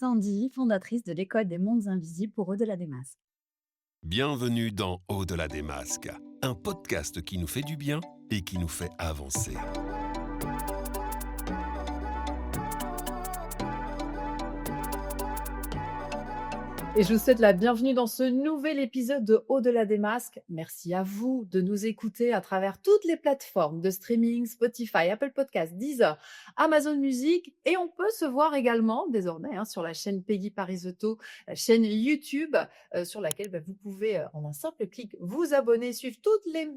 Sandy, fondatrice de l'école des mondes invisibles pour Au-delà des masques. Bienvenue dans Au-delà des masques, un podcast qui nous fait du bien et qui nous fait avancer. Et je vous souhaite la bienvenue dans ce nouvel épisode de Au-delà des masques. Merci à vous de nous écouter à travers toutes les plateformes de streaming, Spotify, Apple Podcasts, Deezer, Amazon Music. Et on peut se voir également désormais sur la chaîne Peggy Parisotto, la chaîne YouTube sur laquelle vous pouvez en un simple clic vous abonner, suivre toutes les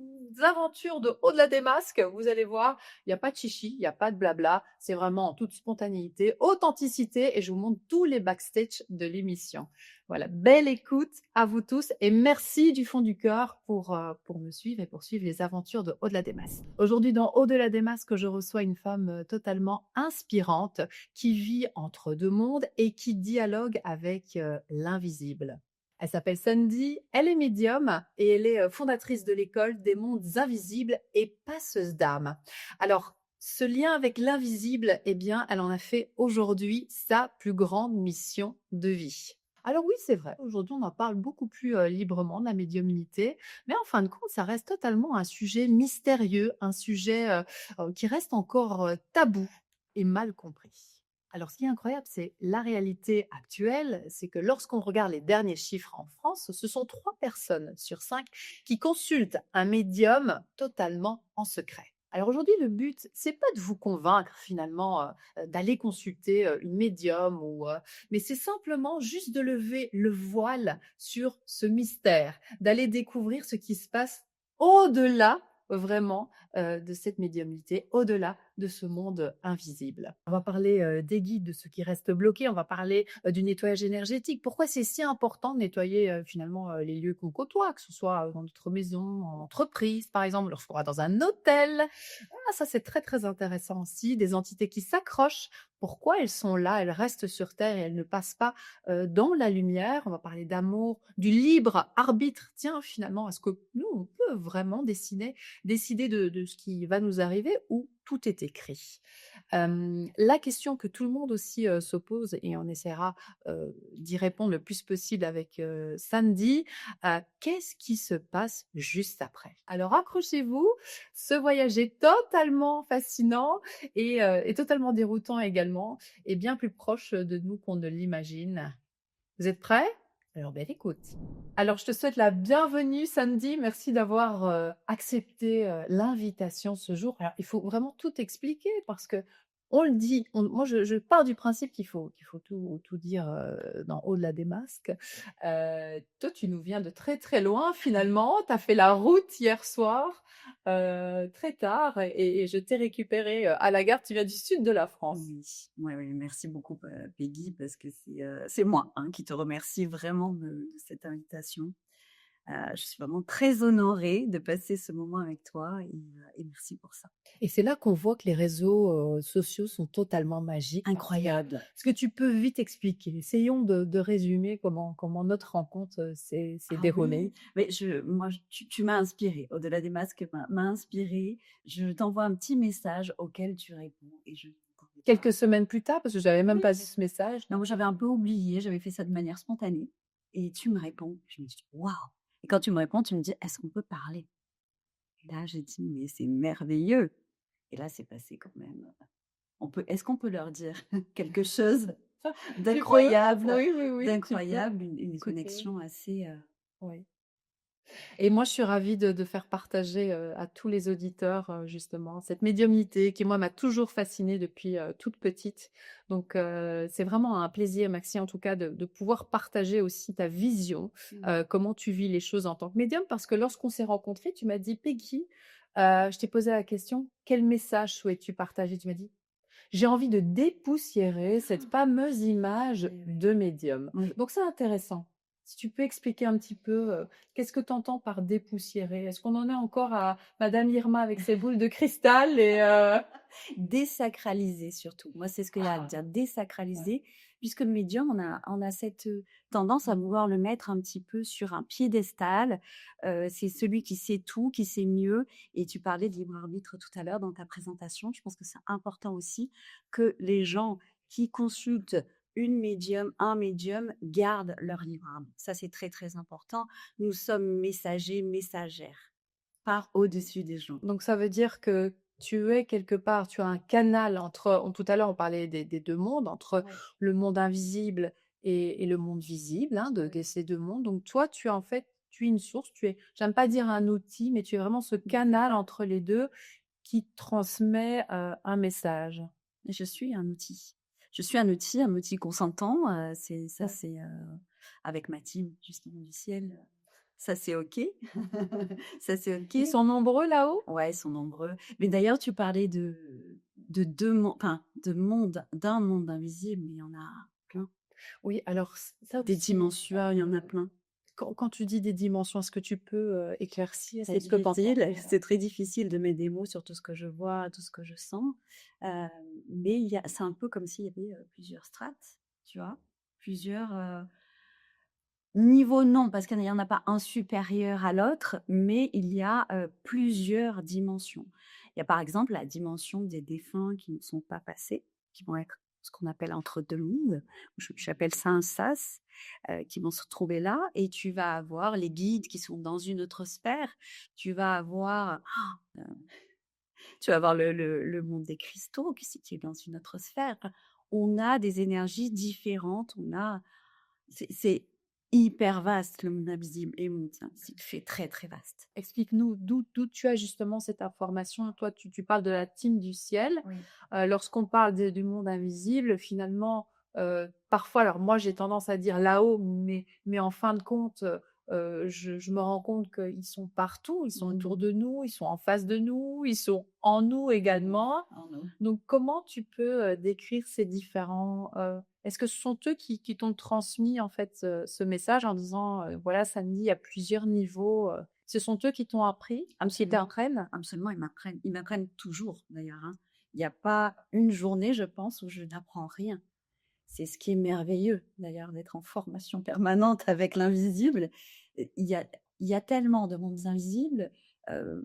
aventures de Au-delà des masques. Vous allez voir, il n'y a pas de chichi, il n'y a pas de blabla. C'est vraiment en toute spontanéité, authenticité et je vous montre tous les backstage de l'émission. Voilà, belle écoute à vous tous et merci du fond du cœur pour me suivre et pour suivre les aventures de Au-delà des masques. Aujourd'hui, dans Au-delà des masques, je reçois une femme totalement inspirante qui vit entre deux mondes et qui dialogue avec l'invisible. Elle s'appelle Sandy, elle est médium et elle est fondatrice de l'école des mondes invisibles et passeuse d'âme. Alors, ce lien avec l'invisible, eh bien, elle en a fait aujourd'hui sa plus grande mission de vie. Alors oui, c'est vrai, aujourd'hui, on en parle beaucoup plus librement de la médiumnité, mais en fin de compte, ça reste totalement un sujet mystérieux, un sujet qui reste encore tabou et mal compris. Alors, ce qui est incroyable, c'est la réalité actuelle, c'est que lorsqu'on regarde les derniers chiffres en France, ce sont 3 personnes sur 5 qui consultent un médium totalement en secret. Alors aujourd'hui, le but, c'est pas de vous convaincre finalement d'aller consulter une médium mais c'est simplement juste de lever le voile sur ce mystère, d'aller découvrir ce qui se passe au-delà vraiment de cette médiumnité, au-delà de ce monde invisible. On va parler des guides, de ceux qui restent bloqués, on va parler du nettoyage énergétique. Pourquoi c'est si important de nettoyer finalement les lieux qu'on côtoie, que ce soit dans notre maison, en entreprise par exemple, lorsqu'on va dans un hôtel. Ah, ça c'est très très intéressant aussi, des entités qui s'accrochent. Pourquoi elles sont là, elles restent sur Terre et elles ne passent pas dans la lumière. On va parler d'amour, du libre arbitre. Tiens, finalement, est-ce que nous, on peut vraiment décider de ce qui va nous arriver ou tout est écrit? La question que tout le monde aussi se pose, et on essaiera d'y répondre le plus possible avec Sandy, qu'est-ce qui se passe juste après? Alors accrochez-vous, ce voyage est totalement fascinant et totalement déroutant également, et bien plus proche de nous qu'on ne l'imagine. Vous êtes prêts? Alors belle écoute. Alors je te souhaite la bienvenue Sandy, merci d'avoir accepté l'invitation ce jour. Alors il faut vraiment tout expliquer parce que on le dit, moi je pars du principe qu'il faut tout dire dans Au-delà des masques. Toi tu nous viens de très très loin finalement, tu as fait la route hier soir très tard et je t'ai récupéré à la gare, tu viens du sud de la France. Oui, oui, merci beaucoup Peggy, parce que c'est moi qui te remercie vraiment de cette invitation. Je suis vraiment très honorée de passer ce moment avec toi et merci pour ça. Et c'est là qu'on voit que les réseaux sociaux sont totalement magiques. Incroyable. Est-ce que tu peux vite expliquer? Essayons de résumer comment notre rencontre s'est Ah déroulée. oui, mais tu m'as inspirée. Au-delà des masques m'a inspirée. Je t'envoie un petit message auquel tu réponds et je Quelques semaines plus tard, parce que j'avais même Oui. pas vu ce message. Non, moi, j'avais un peu oublié, j'avais fait ça de manière spontanée et tu me réponds. Je me dis: «Waouh!» Et quand tu me réponds, tu me dis: «Est-ce qu'on peut parler?» Et là, j'ai dit: «Mais c'est merveilleux!» Et là, c'est passé quand même, est-ce qu'on peut leur dire quelque chose Tu peux? d'incroyable, Oui, oui, oui, tu peux. une Écoutez, connexion assez, oui. Et moi, je suis ravie de faire partager à tous les auditeurs justement cette médiumnité qui, moi, m'a toujours fascinée depuis toute petite. Donc, c'est vraiment un plaisir, Maxi, en tout cas, de pouvoir partager aussi ta vision, comment tu vis les choses en tant que médium. Parce que lorsqu'on s'est rencontrés, tu m'as dit, Peggy, je t'ai posé la question, quel message souhaites-tu partager? Tu m'as dit, j'ai envie de dépoussiérer cette fameuse image Oui, oui. de médium. Oui. Donc c'est intéressant. Si tu peux expliquer un petit peu, qu'est-ce que tu entends par dépoussiérer? Est-ce qu'on en est encore à Madame Irma avec ses boules de cristal Désacraliser surtout. Moi, c'est ce qu'il y a à dire, Ouais. désacraliser, puisque le médium, on a cette tendance à vouloir le mettre un petit peu sur un piédestal. C'est celui qui sait tout, qui sait mieux. Et tu parlais de libre arbitre tout à l'heure dans ta présentation. Je pense que c'est important aussi que les gens qui consultent un médium garde leur libre arbitre. Ça, c'est très, très important. Nous sommes messagers, messagères, pas au-dessus des gens. Donc ça veut dire que tu es quelque part, tu as un canal tout à l'heure on parlait des 2 mondes, entre Ouais, le monde invisible et le monde visible, hein, de ouais. ces 2 mondes. Donc toi, tu es en fait, tu es une source, tu es, j'aime pas dire un outil, mais tu es vraiment ce canal entre les 2 qui transmet, un message. Je suis un outil. Je suis un outil consentant, c'est ça, Ouais. c'est, avec ma team justement du ciel, ça c'est OK. Ça c'est Ils OK. sont nombreux là-haut? Ouais, ils sont nombreux. Mais d'ailleurs, tu parlais de 2 mondes, enfin, d'un monde invisible, mais il y en a plein. Oui, alors ça Des aussi, dimensions, il y en a plein. quand tu dis des dimensions, est-ce que tu peux, éclaircir un C'est petit peu pour difficile, c'est très difficile de mettre des mots sur tout ce que je vois, tout ce que je sens, heu, mais c'est un peu comme s'il y avait, plusieurs strates, tu vois? Plusieurs, niveaux non, parce qu'il y en a pas un supérieur à l'autre, mais il y a, plusieurs dimensions. Il y a par exemple la dimension des défunts qui ne sont pas passés, qui vont être ce qu'on appelle entre 2 mondes, j'appelle ça un sas, qui vont se retrouver là et tu vas avoir les guides qui sont dans une autre sphère. Tu vas avoir, tu vas avoir le monde des cristaux qui est dans une autre sphère. Enfin, on a des énergies différentes, c'est hyper vaste le monde invisible et le monde invisible, c'est très, très vaste. Explique-nous d'où tu as justement cette information. Toi, tu parles de la team du ciel. Oui. Lorsqu'on parle du monde invisible, finalement, parfois, alors moi j'ai tendance à dire là-haut, mais en fin de compte, je me rends compte qu'ils sont partout, ils sont autour Mmh. de nous, ils sont en face de nous, ils sont en nous également. Oh non. Donc comment tu peux, décrire ces différents, est-ce que ce sont eux qui t'ont transmis en fait ce message en disant, voilà Sandy, il y a plusieurs niveaux, ce sont eux qui t'ont appris, qui Absolument, t'apprennent? absolument, ils m'apprennent toujours d'ailleurs, hein. Il y a pas une journée, je pense, où je n'apprends rien. C'est ce qui est merveilleux d'ailleurs d'être en formation permanente avec l'invisible. Il y a tellement de mondes invisibles, heu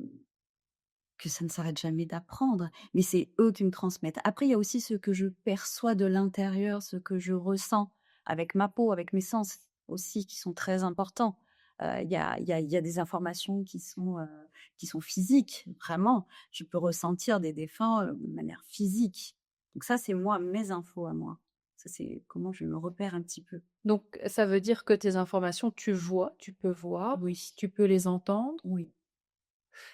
que ça ne s'arrête jamais d'apprendre, mais c'est eux qui me transmettent. Après, il y a aussi ce que je perçois de l'intérieur, ce que je ressens avec ma peau, avec mes sens aussi, qui sont très importants. Il y a des informations qui sont physiques, vraiment. Je peux ressentir des défunts, de manière physique. Donc ça, c'est moi, mes infos à moi. Ça, c'est comment je me repère un petit peu. Donc ça veut dire que tes informations, tu vois, tu peux voir, Oui, tu peux les entendre? oui,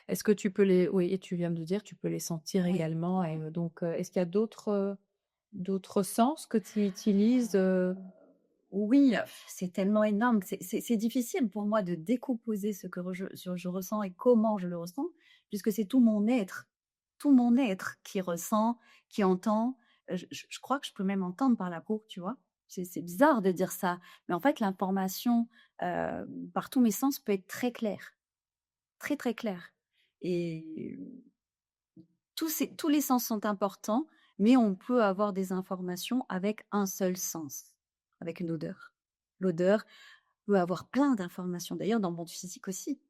Est-ce que tu peux les, oui, et tu viens de dire, tu peux les sentir oui. également, et donc est-ce qu'il y a d'autres sens que tu utilises, Oui, c'est tellement énorme que c'est difficile pour moi de décomposer ce que je ressens et comment je le ressens, puisque c'est tout mon être qui ressent, qui entend. Je crois que je peux même entendre par la peau, tu vois? C'est bizarre de dire ça, mais en fait l'information, par tous mes sens peut être très claire, très, très claire et tous les sens sont importants, mais on peut avoir des informations avec un seul sens, avec une odeur. L'odeur peut avoir plein d'informations. D'ailleurs, dans le monde physique aussi.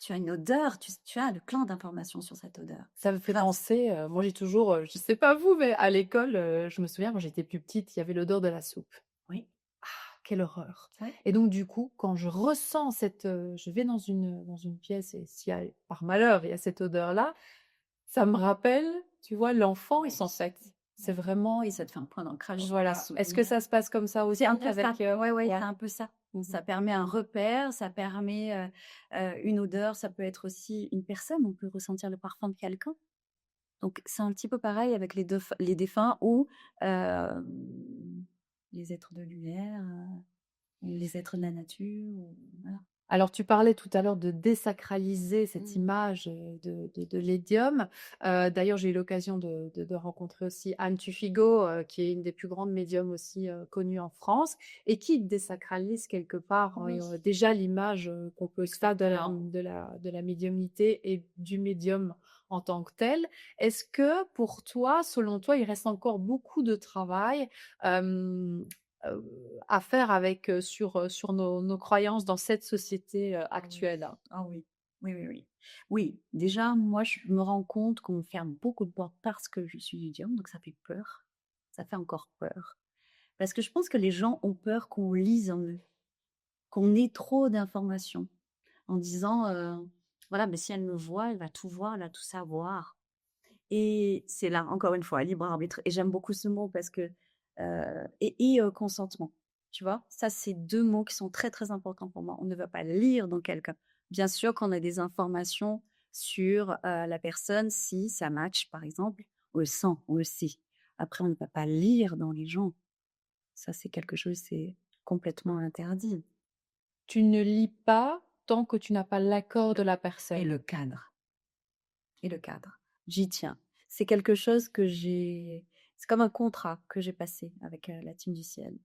Tu as une odeur, tu as plein d'informations sur cette odeur. ça me fait Grâce. penser, moi j'ai toujours, je sais pas vous, mais à l'école, je me souviens quand j'étais plus petite, il y avait l'odeur de la soupe. Oui, Quelle horreur! ouais. Et donc du coup, quand je ressens cette, je vais dans une pièce et s'il y a par malheur, il y a cette odeur-là, ça me rappelle, tu vois, l'enfance Ouais. en fait. C'est Ouais. vraiment, Oui, ça te fait un point d'ancrage sur les voilà. Est-ce que souvenirs. ça se passe comme ça C'est aussi un peu ça. avec, Ouais, ouais, c'est ouais? un peu ça. Mmh. Ça permet un repère, ça permet, une odeur, ça peut être aussi une personne, on peut ressentir le parfum de quelqu'un. Donc c'est un petit peu pareil avec les défunts ou, hem, les êtres de lumière, les êtres de la nature ou voilà. Alors, tu parlais tout à l'heure de désacraliser cette Mmh. image, de l'édium. D'ailleurs, j'ai eu l'occasion de rencontrer aussi Anne Tufigo, qui est une des plus grandes médiums aussi, connues en France et qui désacralise quelque part, Oui, déjà l'image, qu'on peut se faire de la exactement. de la de la médiumnité et du médium en tant que tel. Est-ce que pour toi, selon toi, il reste encore beaucoup de travail, hem à faire avec, sur nos croyances dans cette société, Ah oui. actuelle? Ah oui. Oui, oui, oui. Oui, déjà, moi, je me rends compte qu'on me ferme beaucoup de portes parce que je suis médium, donc ça fait peur. Ça fait encore peur. Parce que je pense que les gens ont peur qu'on lise en eux, qu'on ait trop d'informations en disant, voilà, mais si elle me voit, elle va tout voir, elle va tout savoir. Et c'est là, encore une fois, libre arbitre. Et j'aime beaucoup ce mot parce que, consentement. Tu vois? Ça, c'est 2 mots qui sont très, très importants pour moi. On ne va pas lire dans quelqu'un. Bien sûr qu'on a des informations sur, la personne, si ça match, par exemple, on le sent, on le sait. Après, on ne va pas lire dans les gens. Ça, c'est quelque chose, c'est complètement interdit. Tu ne lis pas tant que tu n'as pas l'accord de la Et personne. le cadre. Et le cadre. J'y tiens. C'est quelque chose que c'est comme un contrat que j'ai passé avec, la team du ciel,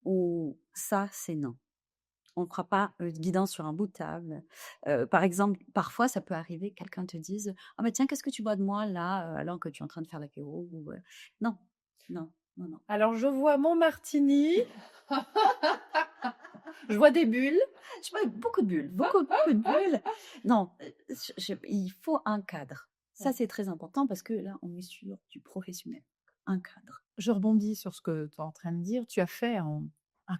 où ça, c'est non. On ne fera pas, de guidance sur un bout de table. Par exemple, parfois, ça peut arriver que quelqu'un te dise: «Ah mais tiens, qu'est-ce que tu bois de moi là, alors que tu es en train de faire l'apéro?» ou, non, non, non, non. Alors je vois mon martini, je vois des bulles. Je bois beaucoup de bulles, beaucoup, beaucoup de bulles. Non, il faut un cadre. Ça, Ouais. c'est très important parce que là, on est sur du professionnel. Un cadre. Je rebondis sur ce que tu es en train de dire. Tu as fait un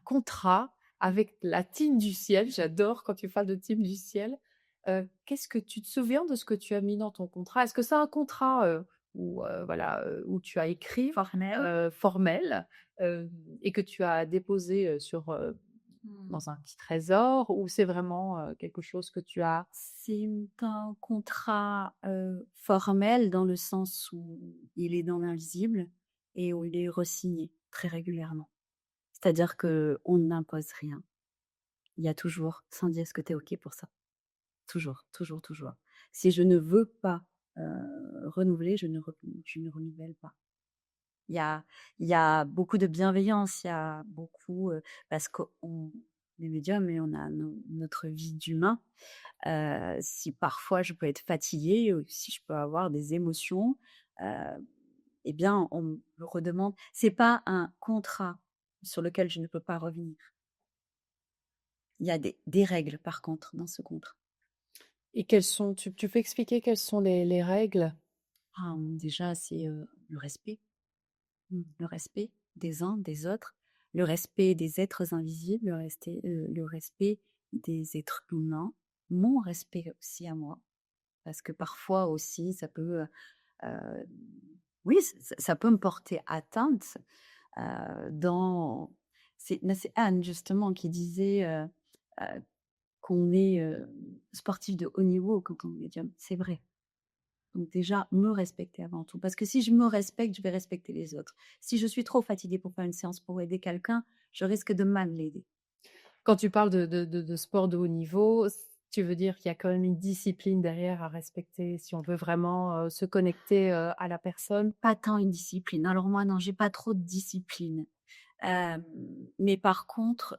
contrat avec la team du ciel. J'adore quand tu parles de team du ciel. Qu'est-ce que tu te souviens de ce que tu as mis dans ton contrat? Est-ce que c'est un contrat, où, voilà, où tu as écrit, Formel. formel, et que tu as déposé, Mmh. dans un petit trésor, ou c'est vraiment, quelque chose que tu as C'est un contrat, formel dans le sens où il est dans l'invisible et où il est resigné très régulièrement. C'est-à-dire qu'on n'impose rien. Il y a toujours: «Sandy, est-ce que tu es OK pour ça?» Toujours, toujours, toujours. Si je ne veux pas, renouveler, je ne renouvelle pas. Il y a il y a beaucoup de bienveillance, il y a beaucoup, parce qu'on est médium et on a notre vie d'humain. Si parfois je peux être fatiguée ou si je peux avoir des émotions, heu, eh bien, on me le redemande. C'est pas un contrat sur lequel je ne peux pas revenir. Il y a des règles par contre dans ce contrat. et quelles sont tu peux expliquer quelles sont les règles? Déjà, c'est, le respect. Le respect des uns, des autres, le respect des êtres invisibles, le respect des êtres humains, mon respect aussi à moi. Parce que parfois aussi ça peut, oui, ça peut me porter atteinte, dans c'est Anne justement qui disait, heu, qu'on est, sportif de haut niveau quand on est médium. C'est vrai. Donc déjà, me respecter avant tout. Parce que si je me respecte, je vais respecter les autres. Si je suis trop fatiguée pour faire une séance pour aider quelqu'un, je risque de mal l'aider. Quand tu parles de sport de haut niveau, tu veux dire qu'il y a quand même une discipline derrière à respecter si on veut vraiment, se connecter, à la personne? Pas tant une discipline. Alors moi, non, j'ai pas trop de discipline. Hem, mais par contre,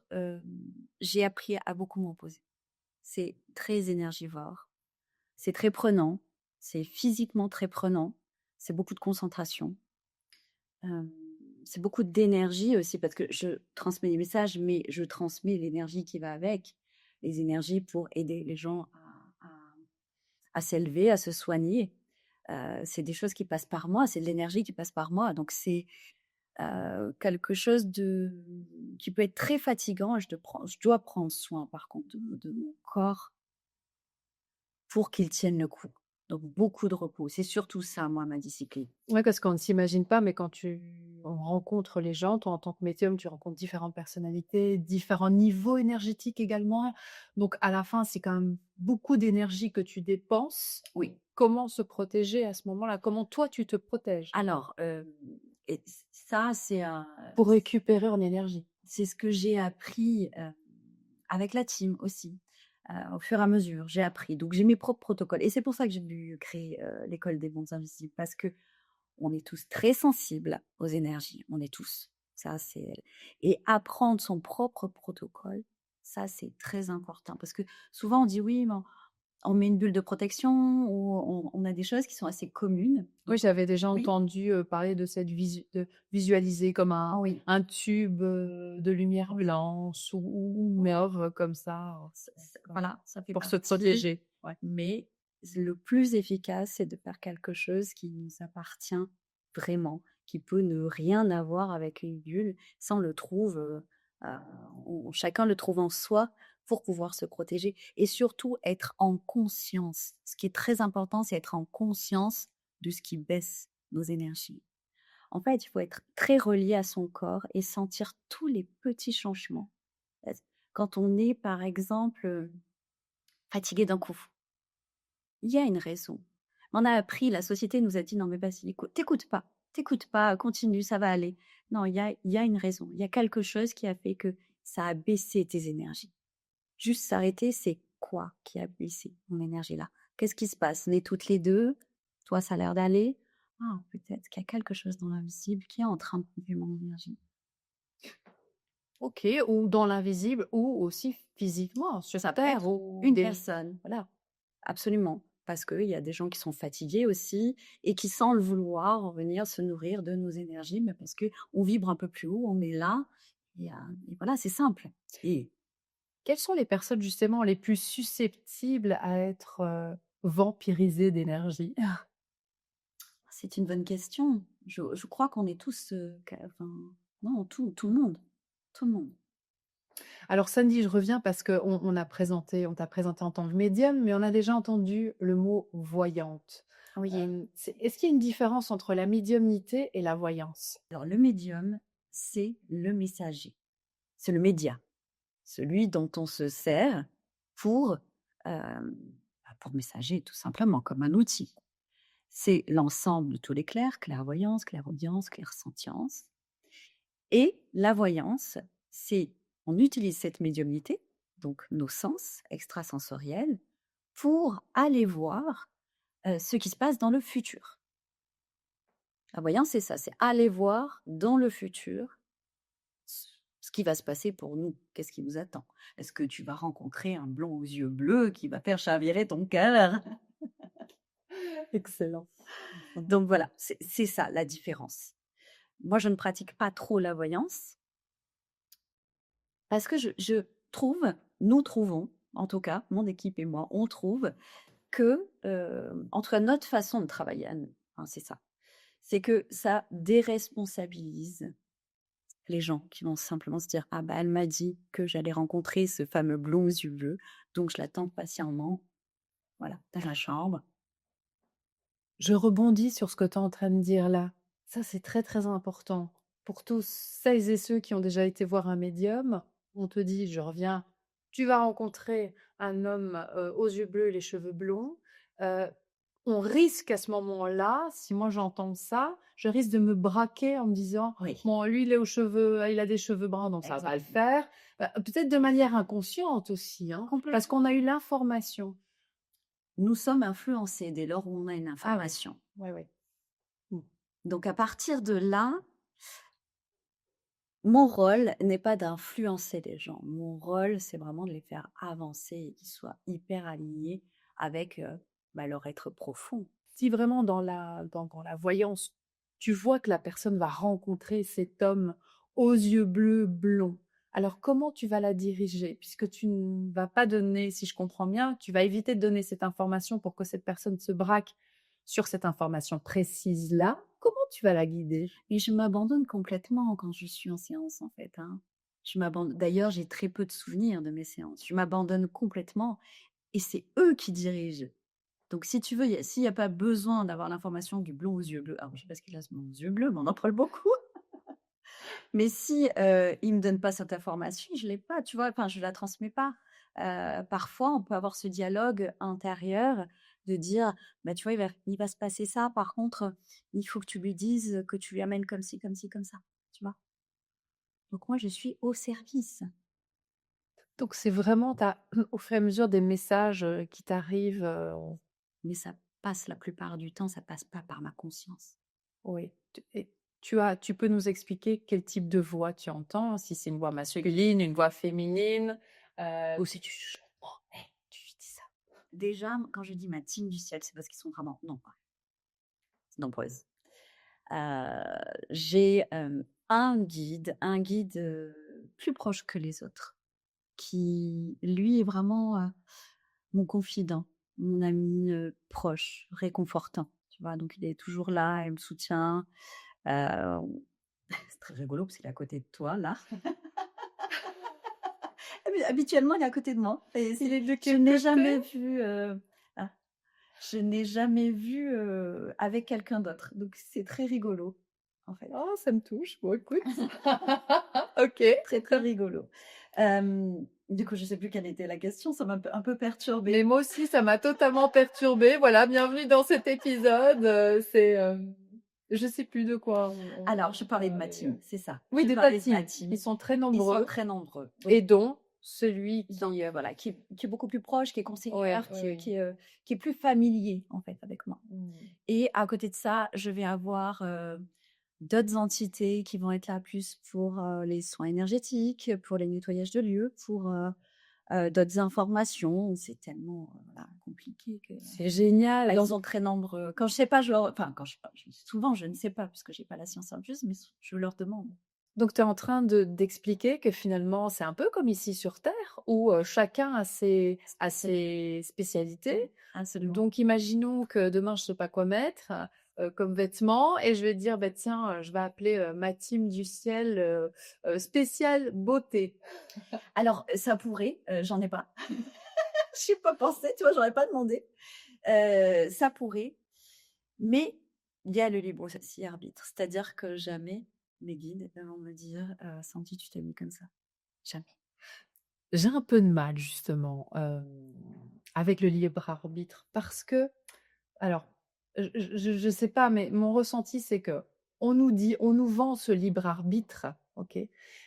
j'ai appris à beaucoup m'en poser. C'est très énergivore, c'est très prenant, c'est physiquement très prenant, c'est beaucoup de concentration. Hem, c'est beaucoup d'énergie aussi parce que je transmets des messages, mais je transmets l'énergie qui va avec, les énergies pour aider les gens à s'élever, à se soigner. C'est des choses qui passent par moi, c'est de l'énergie qui passe par moi, donc c'est, quelque chose de qui peut être très fatigant et je dois prendre soin par contre de mon corps pour qu'il tienne le coup. Donc beaucoup de repos, c'est surtout ça moi ma discipline. Ouais, parce qu'on ne s'imagine pas, mais quand on rencontre les gens, toi, en tant que médium, tu rencontres différentes personnalités, différents niveaux énergétiques également. Donc à la fin, c'est quand même beaucoup d'énergie que tu dépenses. Oui. Comment se protéger à ce moment-là? Comment toi, tu te protèges Alors, et ça, pour récupérer en énergie? c'est ce que j'ai appris, avec la team aussi, au fur et à mesure, j'ai appris. Donc j'ai mes propres protocoles et c'est pour ça que j'ai dû créer, l'école des bons invisibles parce que on est tous très sensibles aux énergies, on est tous. Ça, c'est et apprendre son propre protocole, ça, c'est très important parce que souvent on dit: «Oui, mais on met une bulle de protection» ou on a des choses qui sont assez communes. Oui, j'avais déjà Oui. entendu, parler de de visualiser comme Ah oui. un tube, de lumière blanche ou mauve comme ça, Voilà, ça fait pour se partie, protéger. Ouais. mais le plus efficace, c'est de faire quelque chose qui nous appartient vraiment, qui peut ne rien avoir avec une bulle. Ça, on le trouve, chacun le trouve en soi pour pouvoir se protéger et surtout être en conscience. Ce qui est très important, c'est être en conscience de ce qui baisse nos énergies. En fait, il faut être très relié à son corps et sentir tous les petits changements. Quand on est, par exemple, fatigué d'un coup, il y a une raison. On a appris, la société nous a dit: «Non mais vas-y, t'écoutes pas, continue, ça va aller». Non, il y a une raison. Il y a quelque chose qui a fait que ça a baissé tes énergies. Juste s'arrêter, c'est quoi qui a baissé mon énergie là? Qu'est-ce qui se passe? On est toutes les 2. Toi, ça a l'air d'aller. Ah, peut-être qu'il y a quelque chose dans l'invisible qui est en train de couper mon énergie. OK, ou dans l'invisible ou aussi physiquement sur Ça peut terre être ou une des personne. voilà. Absolument, parce qu'il y a des gens qui sont fatigués aussi et qui, sans le vouloir, vont venir se nourrir de nos énergies, mais parce qu'on vibre un peu plus haut, on est là et voilà, c'est simple. Et Quelles sont les personnes justement les plus susceptibles à être, vampirisées d'énergie? c'est une bonne question. Je crois qu'on est tous, enfin, non, tout le monde, tout le monde. Alors Sandy, je reviens parce qu'on on t'a présenté en tant que médium, mais on a déjà entendu le mot voyante. Oui. Est-ce qu'il y a une différence entre la médiumnité et la voyance? Alors le médium, c'est le messager, c'est le média, celui dont on se sert pour, pour messager tout simplement, comme un outil. C'est l'ensemble de tous les clairs, clairvoyance, clairaudience, clairsentience. Et la voyance, c'est on utilise cette médiumnité, donc nos sens extrasensoriels, pour aller voir ce qui se passe dans le futur. La voyance, c'est ça, c'est aller voir dans le futur ce qui va se passer pour nous. Qu'est-ce qui nous attend? Est-ce que tu vas rencontrer un blond aux yeux bleus qui va faire chavirer ton cœur? Excellent. Donc voilà, c'est ça la différence. Moi, je ne pratique pas trop la voyance parce que je trouve, nous trouvons, en tout cas, mon équipe et moi, on trouve que, entre notre façon de travailler à nous, hein, c'est ça, c'est que ça déresponsabilise les gens qui vont simplement se dire: «Ah bah, elle m'a dit que j'allais rencontrer ce fameux blond aux yeux bleus, donc je l'attends patiemment, voilà, dans la chambre». Je rebondis sur ce que tu es en train de dire là. Ça, c'est très, très important. Pour tous celles et ceux qui ont déjà été voir un médium, on te dit, je reviens, tu vas rencontrer un homme aux yeux bleus et les cheveux blonds. Euh, on risque à ce moment-là, si moi j'entends ça, je risque de me braquer en me disant, Oui, bon, lui, il est aux cheveux, il a des cheveux bruns, donc ça va pas le exactement. faire. Peut-être de manière inconsciente aussi, hein, parce Complètement. qu'on a eu l'information. Nous sommes influencés dès lors où on a une Ah oui, information. oui, oui. Donc à partir de là, mon rôle n'est pas d'influencer les gens. Mon rôle, c'est vraiment de les faire avancer et qu'ils soient hyper alignés avec, leur être profond. Si vraiment dans la voyance, tu vois que la personne va rencontrer cet homme aux yeux bleus, blonds, alors comment tu vas la diriger? Puisque tu ne vas pas donner, si je comprends bien, tu vas éviter de donner cette information pour que cette personne se braque sur cette information précise-là. Comment tu vas la guider? Et je m'abandonne complètement quand je suis en séance, en fait, hein. Je m'abandonne. D'ailleurs, j'ai très peu de souvenirs de mes séances. Je m'abandonne complètement et c'est eux qui dirigent. Donc si tu veux, s'il y a pas besoin d'avoir l'information du blond aux yeux bleus, alors je sais pas ce qu'il a ce blond aux yeux bleus, mais on en parle beaucoup. Mais si, il me donne pas cette information, je l'ai pas, tu vois? Enfin, je la transmets pas. Parfois, on peut avoir ce dialogue intérieur de dire: «Bah, tu vois, il va se passer ça, par contre, il faut que tu lui dises, que tu lui amènes comme ci, comme ci, comme ça», tu vois? Donc moi, je suis au service. Donc c'est vraiment au fur et à mesure des messages, qui t'arrivent, Mais ça passe la plupart du temps, ça passe pas par ma conscience. oui, tu peux nous expliquer quel type de voix tu entends? Si c'est une voix masculine, une voix féminine, ou si tu chuchotes: «Oh, hé, tu lui dis ça». Déjà, quand je dis ma team du ciel, c'est parce qu'ils sont vraiment nombreuses. J'ai, un guide, plus proche que les autres, qui lui est vraiment, mon confident, mon ami, proche, réconfortant, tu vois? Donc il est toujours là, il me soutient, C'est très rigolo parce qu'il est à côté de toi, là. Mais habituellement, il est à côté de moi et Il est de je quel n'ai côté? jamais vu, ah, je n'ai jamais vu, avec quelqu'un d'autre, donc c'est très rigolo, en fait. Oh, ça me touche. Bon, écoute. OK. Très, très rigolo. Du coup, je sais plus quelle était la question, ça m'a un peu perturbée. Mais moi aussi, ça m'a totalement perturbée. Voilà, bienvenue dans cet épisode. Je sais plus de quoi Alors, je on parlais de ma parlait. team, c'est ça. Oui, Je de ta parlais de ma team. team. Ils sont très Ils sont nombreux très nombreux, et oui. dont celui Donc, qui voilà, qui est beaucoup plus proche, qui est ouais, conseillère, ouais, qui ouais. qui est plus familier, en fait, avec moi. Mmh. Et à côté de ça, je vais avoir, d'autres entités qui vont être là plus pour, les soins énergétiques, pour les nettoyages de lieux, pour, d'autres informations. C'est tellement, voilà, compliqué que C'est génial. ils sont très nombreux. Quand je sais pas, je leur enfin, quand je sais pas, souvent je ne sais pas puisque j'ai pas la science infuse, mais je leur demande. Donc tu es en train d'expliquer que finalement, c'est un peu comme ici sur terre où, chacun a ses spécialités. Absolument. Donc imaginons que demain je sais pas quoi mettre, comme vêtements et je vais dire: «Bah tiens, je vais appeler, ma team du ciel, spéciale beauté». Alors, ça pourrait, j'en ai pas. J'y ai pas pensé, tu vois? J'aurais pas demandé. Ça pourrait, mais il y a le libre aussi arbitre. C'est-à-dire que jamais mes guides, vont me dire: «Sandy, tu t'habilles comme ça». Jamais. J'ai un peu de mal justement, avec le libre arbitre parce que alors, je sais pas, mais mon ressenti, c'est que on nous vend ce libre arbitre, OK?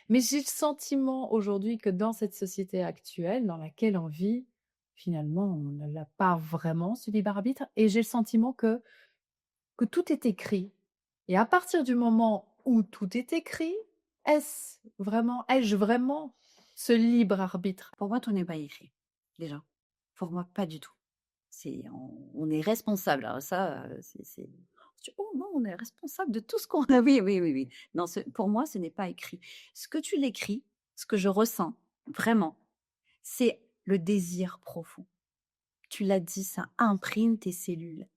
Mais j'ai le sentiment aujourd'hui que dans cette société actuelle dans laquelle on vit, finalement, on ne l'a pas vraiment ce libre arbitre et j'ai le sentiment que tout est écrit et à partir du moment où tout est écrit, ai-je vraiment ce libre arbitre? Pour moi, tout n'est pas écrit, déjà. Pour moi, pas du tout. On est responsable. Alors ça, c'est «Oh non, on est responsable de tout ce qu'on a». Oui, oui, oui, oui. Non, pour moi, ce n'est pas écrit. Ce que tu l'écris, ce que je ressens, vraiment, c'est le désir profond. Tu l'as dit, ça imprime tes cellules.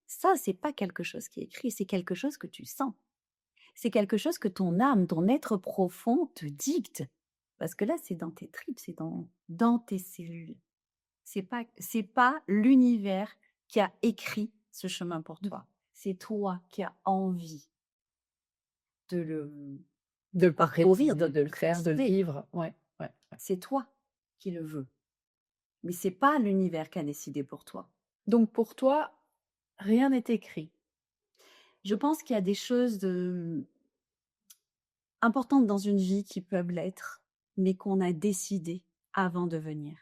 Ça, c'est pas quelque chose qui est écrit, c'est quelque chose que tu sens. C'est quelque chose que ton âme, ton être profond te dicte. Parce que là, c'est dans tes tripes, c'est dans tes cellules. C'est pas l'univers qui a écrit ce chemin pour toi. C'est toi qui as envie de le De le parcourir, parcourir, de le faire, de le transiter. vivre, ouais, ouais. C'est toi qui le veux. Mais c'est pas l'univers qui a décidé pour toi. Donc pour toi, rien n'est écrit? Je pense qu'il y a des choses importantes dans une vie qui peuvent l'être, mais qu'on a décidé avant de venir.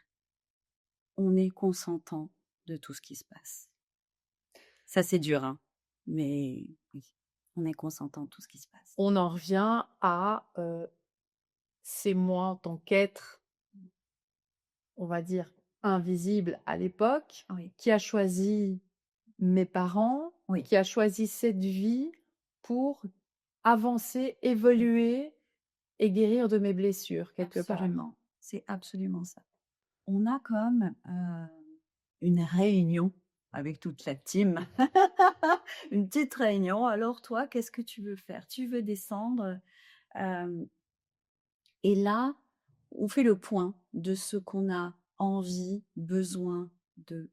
On est consentant de tout ce qui se passe. Ça, c'est dur, hein, mais oui, on est consentant de tout ce qui se passe. On en revient à, c'est moi en tant qu'être, on va dire, invisible à l'époque, Oui, qui a choisi mes parents, oui, qui a choisi cette vie pour avancer, évoluer et guérir de mes blessures quelque part. absolument. C'est absolument ça. On a comme, une réunion avec toute la team. Une petite réunion. Alors toi, qu'est-ce que tu veux faire? Tu veux descendre? Hem Et là, on fait le point de ce qu'on a envie, besoin de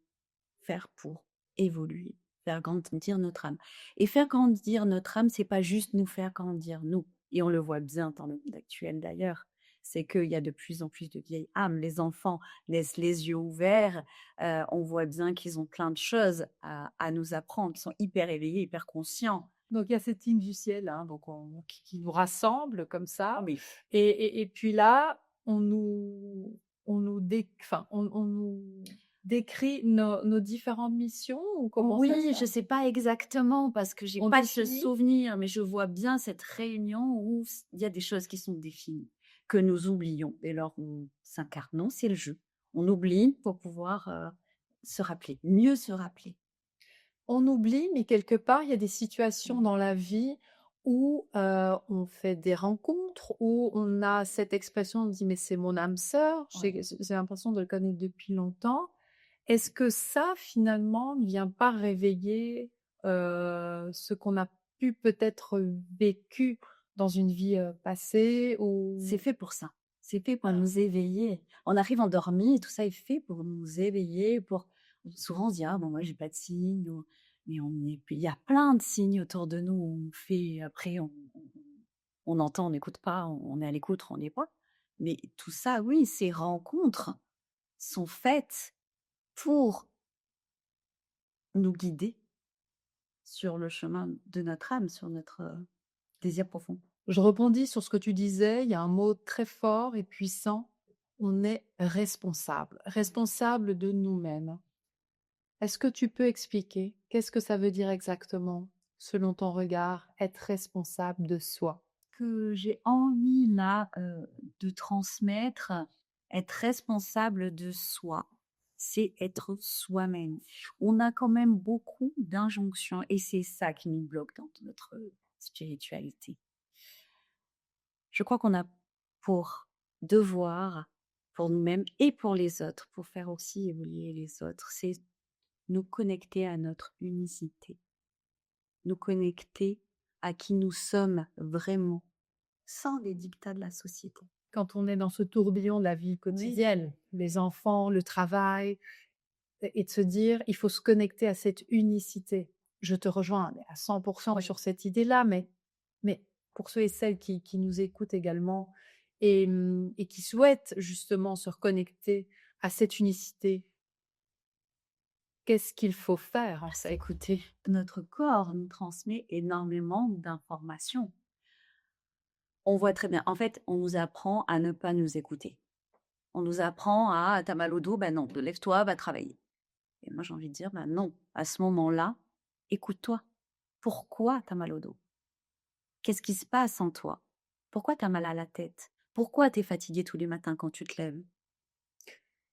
faire pour évoluer, faire grandir notre âme. Et faire grandir notre âme, c'est pas juste nous faire grandir nous. Et on le voit bien dans le monde actuel d'ailleurs. C'est qu'il y a de plus en plus de vieilles âmes. Les enfants laissent les yeux ouverts. On voit bien qu'ils ont plein de choses à nous apprendre. Ils sont hyper éveillés, hyper conscients. Donc il y a cette ligne du ciel, hein, donc qui nous rassemble comme Ah ça mais et puis là, on nous décrit nos différentes missions ou comment ça se oui, je passe? sais pas exactement parce que j'ai On pas ce définit? souvenir, mais je vois bien cette réunion où il y a des choses qui sont définies, que nous oublions dès lors où s'incarnons, c'est le jeu. On oublie pour pouvoir, se rappeler, mieux se rappeler. On oublie, mais quelque part, il y a des situations dans la vie où, on fait des rencontres, où on a cette expression, on dit: «Mais c'est mon âme sœur, Ouais. j'ai l'impression de le connaître depuis longtemps». Est-ce que ça, finalement, ne vient pas réveiller, ce qu'on a pu peut-être vécu dans une vie passée C'est ou... fait pour ça. C'est fait pour nous éveiller. On arrive endormi et tout ça est fait pour nous éveiller, pour souvent on se dit: «Ah bon, moi j'ai pas de signes» ou mais on est puis il y a plein de signes autour de nous, on fait après on entend, on n'écoute pas, on est à l'écoute, on n'est pas. Mais tout ça, oui, ces rencontres sont faites pour nous guider sur le chemin de notre âme, sur notre, désir profond. Je rebondis sur ce que tu disais, il y a un mot très fort et puissant, on est responsable, responsable de nous-mêmes. Est-ce que tu peux expliquer qu'est-ce que ça veut dire exactement, selon ton regard, être responsable de soi? Que j'ai envie là, de transmettre, être responsable de soi, c'est être soi-même. On a quand même beaucoup d'injonctions et c'est ça qui nous bloque dans notre spiritualité. Je crois qu'on a pour devoir, pour nous-mêmes et pour les autres, pour faire aussi évoluer les autres, c'est nous connecter à notre unicité, nous connecter à qui nous sommes vraiment, sans les dictats de la société. Quand on est dans ce tourbillon de la vie Oui, quotidienne, les enfants, le travail, et de se dire, il faut se connecter à cette unicité. Je te rejoins à 100% oui, sur cette idée-là, mais pour ceux et celles qui nous écoutent également et qui souhaitent justement se reconnecter à cette unicité, qu'est-ce qu'il faut faire en ça, fait? écoutez, notre corps nous transmet énormément d'informations. On voit très bien. En fait, on nous apprend à ne pas nous écouter. On nous apprend à: «Tu as mal au dos? Ben non, lève-toi, va travailler». Et moi, j'ai envie de dire: «Bah non, à ce moment-là, écoute-toi. Pourquoi tu as mal au dos? Qu'est-ce qui se passe en toi? Pourquoi tu as mal à la tête? Pourquoi tu es fatigué tous les matins quand tu te lèves?»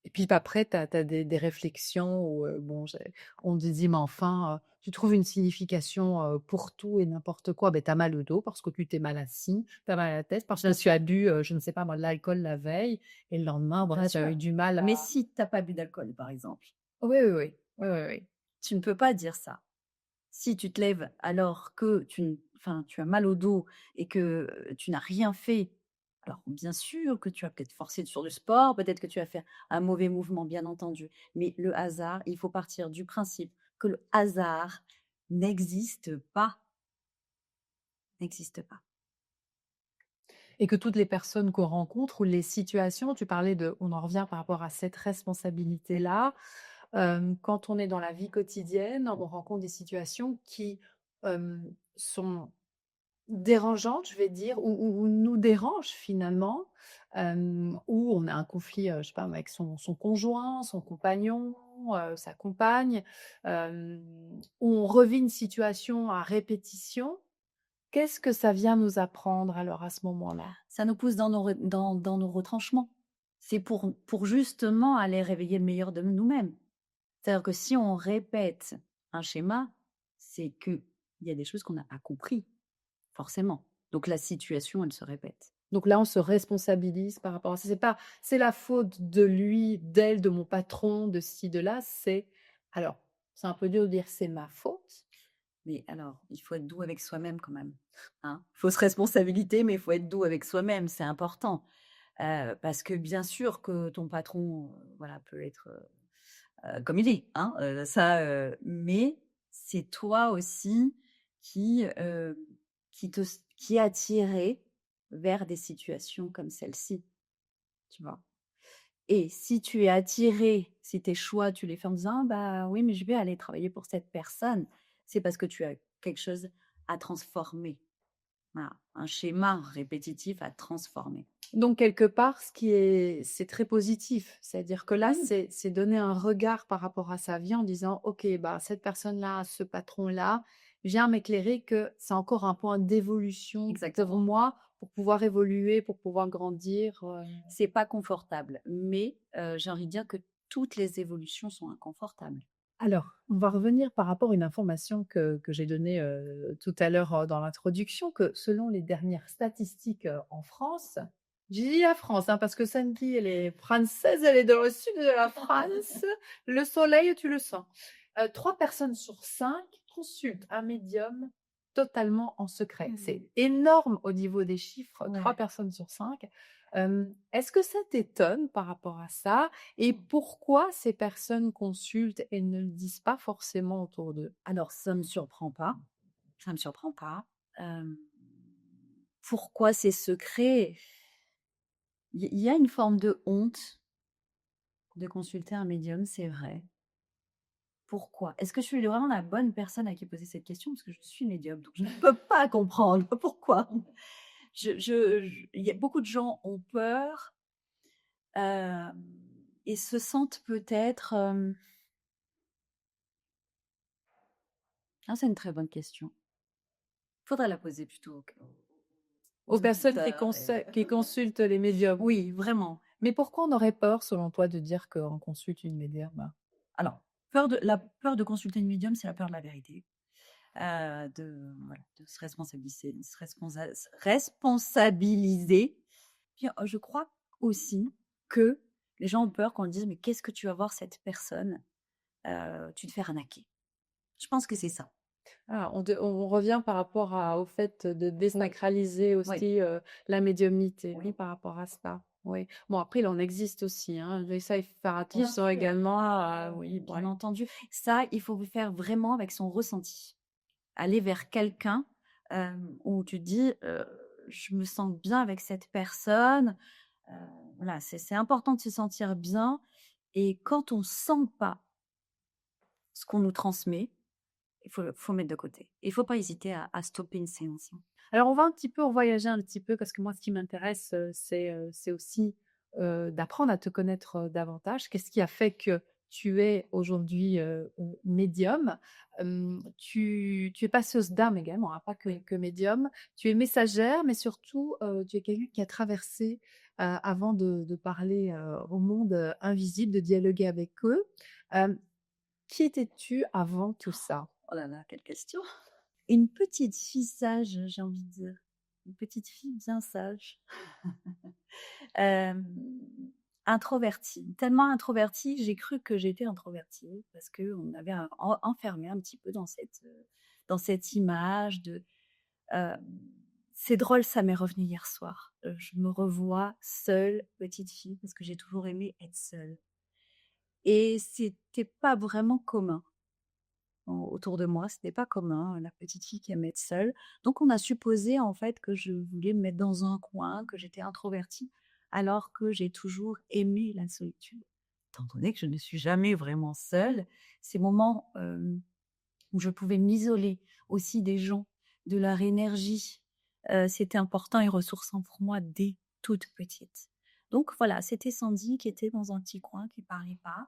Et puis après, tu as des réflexions où, bon, on te dit: «Mais enfin, tu trouves une signification, pour tout et n'importe quoi». Ben tu as mal au dos parce que tu t'es mal assis, tu as mal à la tête parce que tu as bu, je ne sais pas moi, de l'alcool la veille et le lendemain, Bien voilà, tu as sûr. eu du mal à... Mais si tu as pas bu d'alcool, par exemple, Oui, oui, oui. Oui, oui, oui. tu ne peux pas dire ça. Si tu te lèves alors que tu as mal au dos et que, tu n'as rien fait, alors bien sûr que tu as peut-être forcé sur du sport, peut-être que tu as fait un mauvais mouvement, bien entendu. Mais le hasard, il faut partir du principe que le hasard n'existe pas, n'existe pas. Et que toutes les personnes qu'on rencontre ou les situations, tu parlais de, on en revient par rapport à cette responsabilité-là, quand on est dans la vie quotidienne, on rencontre des situations qui, sont dérangeantes, je vais dire, ou nous dérangent finalement, où on a un conflit, je sais pas avec son conjoint, son compagnon, sa compagne, où on revit une situation à répétition. Qu'est-ce que ça vient nous apprendre alors à ce moment-là? Ça nous pousse dans nos retranchements. C'est pour justement aller réveiller le meilleur de nous-mêmes. C'est-à-dire que si on répète un schéma, c'est qu'il y a des choses qu'on n'a pas compris, forcément. Donc la situation, elle se répète. Donc là, on se responsabilise par rapport à ça. C'est pas: «C'est la faute de lui, d'elle, de mon patron, de ci, de là», c'est alors, c'est un peu dur de dire: «C'est ma faute». Mais alors, il faut être doux avec soi-même quand même, hein. Il faut se responsabiliser, mais il faut être doux avec soi-même, c'est important. Parce que bien sûr que ton patron, voilà, peut être, comme il est, hein, mais c'est toi aussi qui, qui est attiré vers des situations comme celle-ci, tu vois? Et si tu es attiré, si tes choix, tu les fais en disant: «Ah bah, oui, mais je vais aller travailler pour cette personne», c'est parce que tu as quelque chose à transformer. Voilà, un schéma répétitif à transformer. Donc quelque part, c'est très positif. C'est-à-dire que là, Oui, c'est donner un regard par rapport à sa vie en disant: «OK, bah, cette personne-là, ce patron-là vient m'éclairer que c'est encore un point d'évolution pour exactement. moi, pour pouvoir évoluer, pour pouvoir grandir», C'est pas confortable, mais j'ai envie de dire que toutes les évolutions sont inconfortables. Alors, on va revenir par rapport à une information que j'ai donnée, tout à l'heure, dans l'introduction, que selon les dernières statistiques, en France, j'ai dit la France, hein, parce que Sandy, elle est française, elle est dans le sud de la France. Le soleil, tu le sens. 3 personnes sur 5 consultent un médium totalement en secret. Mmh. C'est énorme au niveau des chiffres, 3 Ouais. personnes sur 5. Est-ce que ça t'étonne par rapport à ça? Et pourquoi ces personnes consultent et ne le disent pas forcément autour d'eux? Alors ça me surprend pas, ça me surprend pas. Hem, Pourquoi c'est secret? Il y a une forme de honte de consulter un médium, c'est vrai. Pourquoi? Est-ce que je suis vraiment la bonne personne à qui poser cette question? Parce que je suis médium, donc je ne peux pas comprendre pourquoi. Il y a beaucoup de gens ont peur, hem et se sentent peut-être, ah, c'est une très bonne question. Faudrait la poser plutôt aux Aux personnes auditeurs qui consultent les médiums. oui, vraiment. Mais pourquoi on aurait peur, selon toi, de dire qu'on consulte une médium? Alors, la peur de consulter une médium, c'est la peur de la vérité, de voilà, de se responsabiliser. Puis, je crois aussi que les gens ont peur qu'on leur dise: «Mais qu'est-ce que tu vas voir cette personne? Tu te fais arnaquer». Je pense que c'est ça. Ah, on revient par rapport au fait de désacraliser Oui, aussi, la médiumnité, oui, par rapport à ça. Oui. Bon, après, il en existe aussi, hein. Les bien séparatistes sont sûr. également, Oui, bien ouais. entendu. Ça, il faut le faire vraiment avec son ressenti. Aller vers quelqu'un, où tu te dis: «Je me sens bien avec cette personne». Heu, voilà, c'est important de se sentir bien et quand on sent pas ce qu'on nous transmet, il faut mettre de côté. Il faut pas hésiter à stopper une séance, hein. Alors, on va voyager un petit peu parce que moi, ce qui m'intéresse, c'est aussi, d'apprendre à te connaître, davantage. Qu'est-ce qui a fait que tu es aujourd'hui, médium? Tu es passeuse d'âme également, hein, pas que médium. Tu es messagère, mais surtout, tu es quelqu'un qui a traversé, avant de parler, au monde, invisible, de dialoguer avec eux. Hem, qui étais-tu avant tout ça? Oh là là, quelle question! Une petite fille sage, j'ai envie de dire. Une petite fille bien sage. Hem, Introvertie, tellement introvertie, j'ai cru que j'étais introvertie parce qu'on m'avait enfermée un petit peu dans cette image de, hem c'est drôle, ça m'est revenu hier soir. Je me revois seule, petite fille, parce que j'ai toujours aimé être seule et c'était pas vraiment commun. Autour de moi, c'était pas commun, la petite fille qui aimait être seule. Donc on a supposé en fait que je voulais me mettre dans un coin, que j'étais introvertie, alors que j'ai toujours aimé la solitude. Étant donné que je ne suis jamais vraiment seule, ces moments, où je pouvais m'isoler aussi des gens, de leur énergie, c'était important et ressourçant pour moi dès toute petite. Donc voilà, c'était Sandy qui était dans un petit coin, qui parlait pas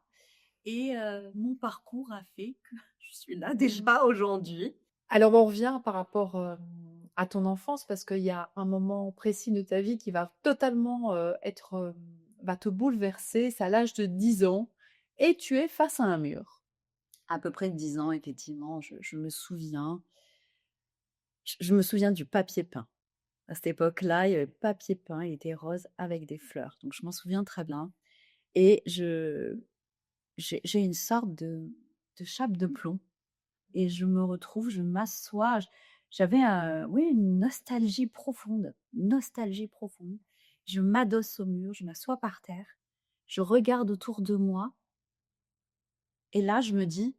et mon parcours a fait que je suis là déjà aujourd'hui. Alors, on revient par rapport, à ton enfance parce qu'il y a un moment précis de ta vie qui va totalement, va te bouleverser. C'est à l'âge de 10 ans et tu es face à un mur. À peu près 10 ans effectivement, je me souviens. Je me souviens du papier peint. À cette époque-là, il y avait papier peint, il était rose avec des fleurs, donc je m'en souviens très bien et j'ai une sorte de chape de plomb et je me retrouve, je m'assois, j'avais, oui, une nostalgie profonde. Je m'adosse au mur, je m'assois par terre, je regarde autour de moi et là, je me dis: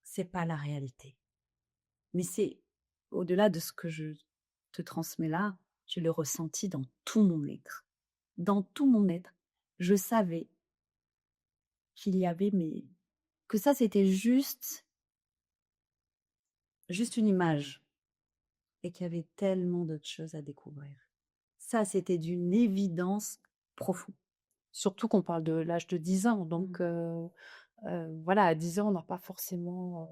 «C'est pas la réalité». Mais c'est au-delà de ce que je te transmets là, je l'ai ressenti dans tout mon être. Dans tout mon être, je savais qu'il y avait mais que ça, c'était juste une image et qu'il y avait tellement d'autres choses à découvrir. Ça, c'était d'une évidence profonde. Surtout qu'on parle de l'âge de 10 ans, Mmh. donc voilà, à 10 ans, on n'a pas forcément,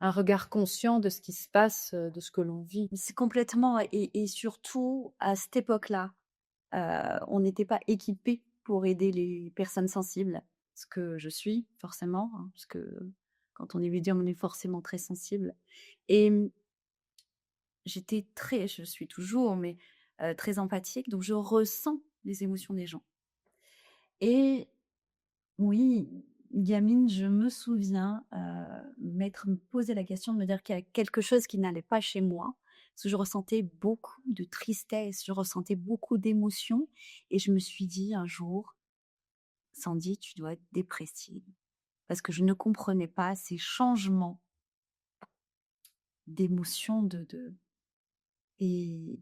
un regard conscient de ce qui se passe, de ce que l'on vit. C'est complètement et surtout à cette époque-là, on n'était pas équipés pour aider les personnes sensibles, ce que je suis forcément, hein, parce que quand on est médium, on est forcément très sensible et je suis toujours, mais très empathique, donc je ressens les émotions des gens et oui, gamine, je me souviens, me poser la question de me dire qu'il y a quelque chose qui n'allait pas chez moi. Parce que je ressentais beaucoup de tristesse, je ressentais beaucoup d'émotions et je me suis dit un jour: «Sandy, tu dois être dépressive». Parce que je ne comprenais pas ces changements d'émotions et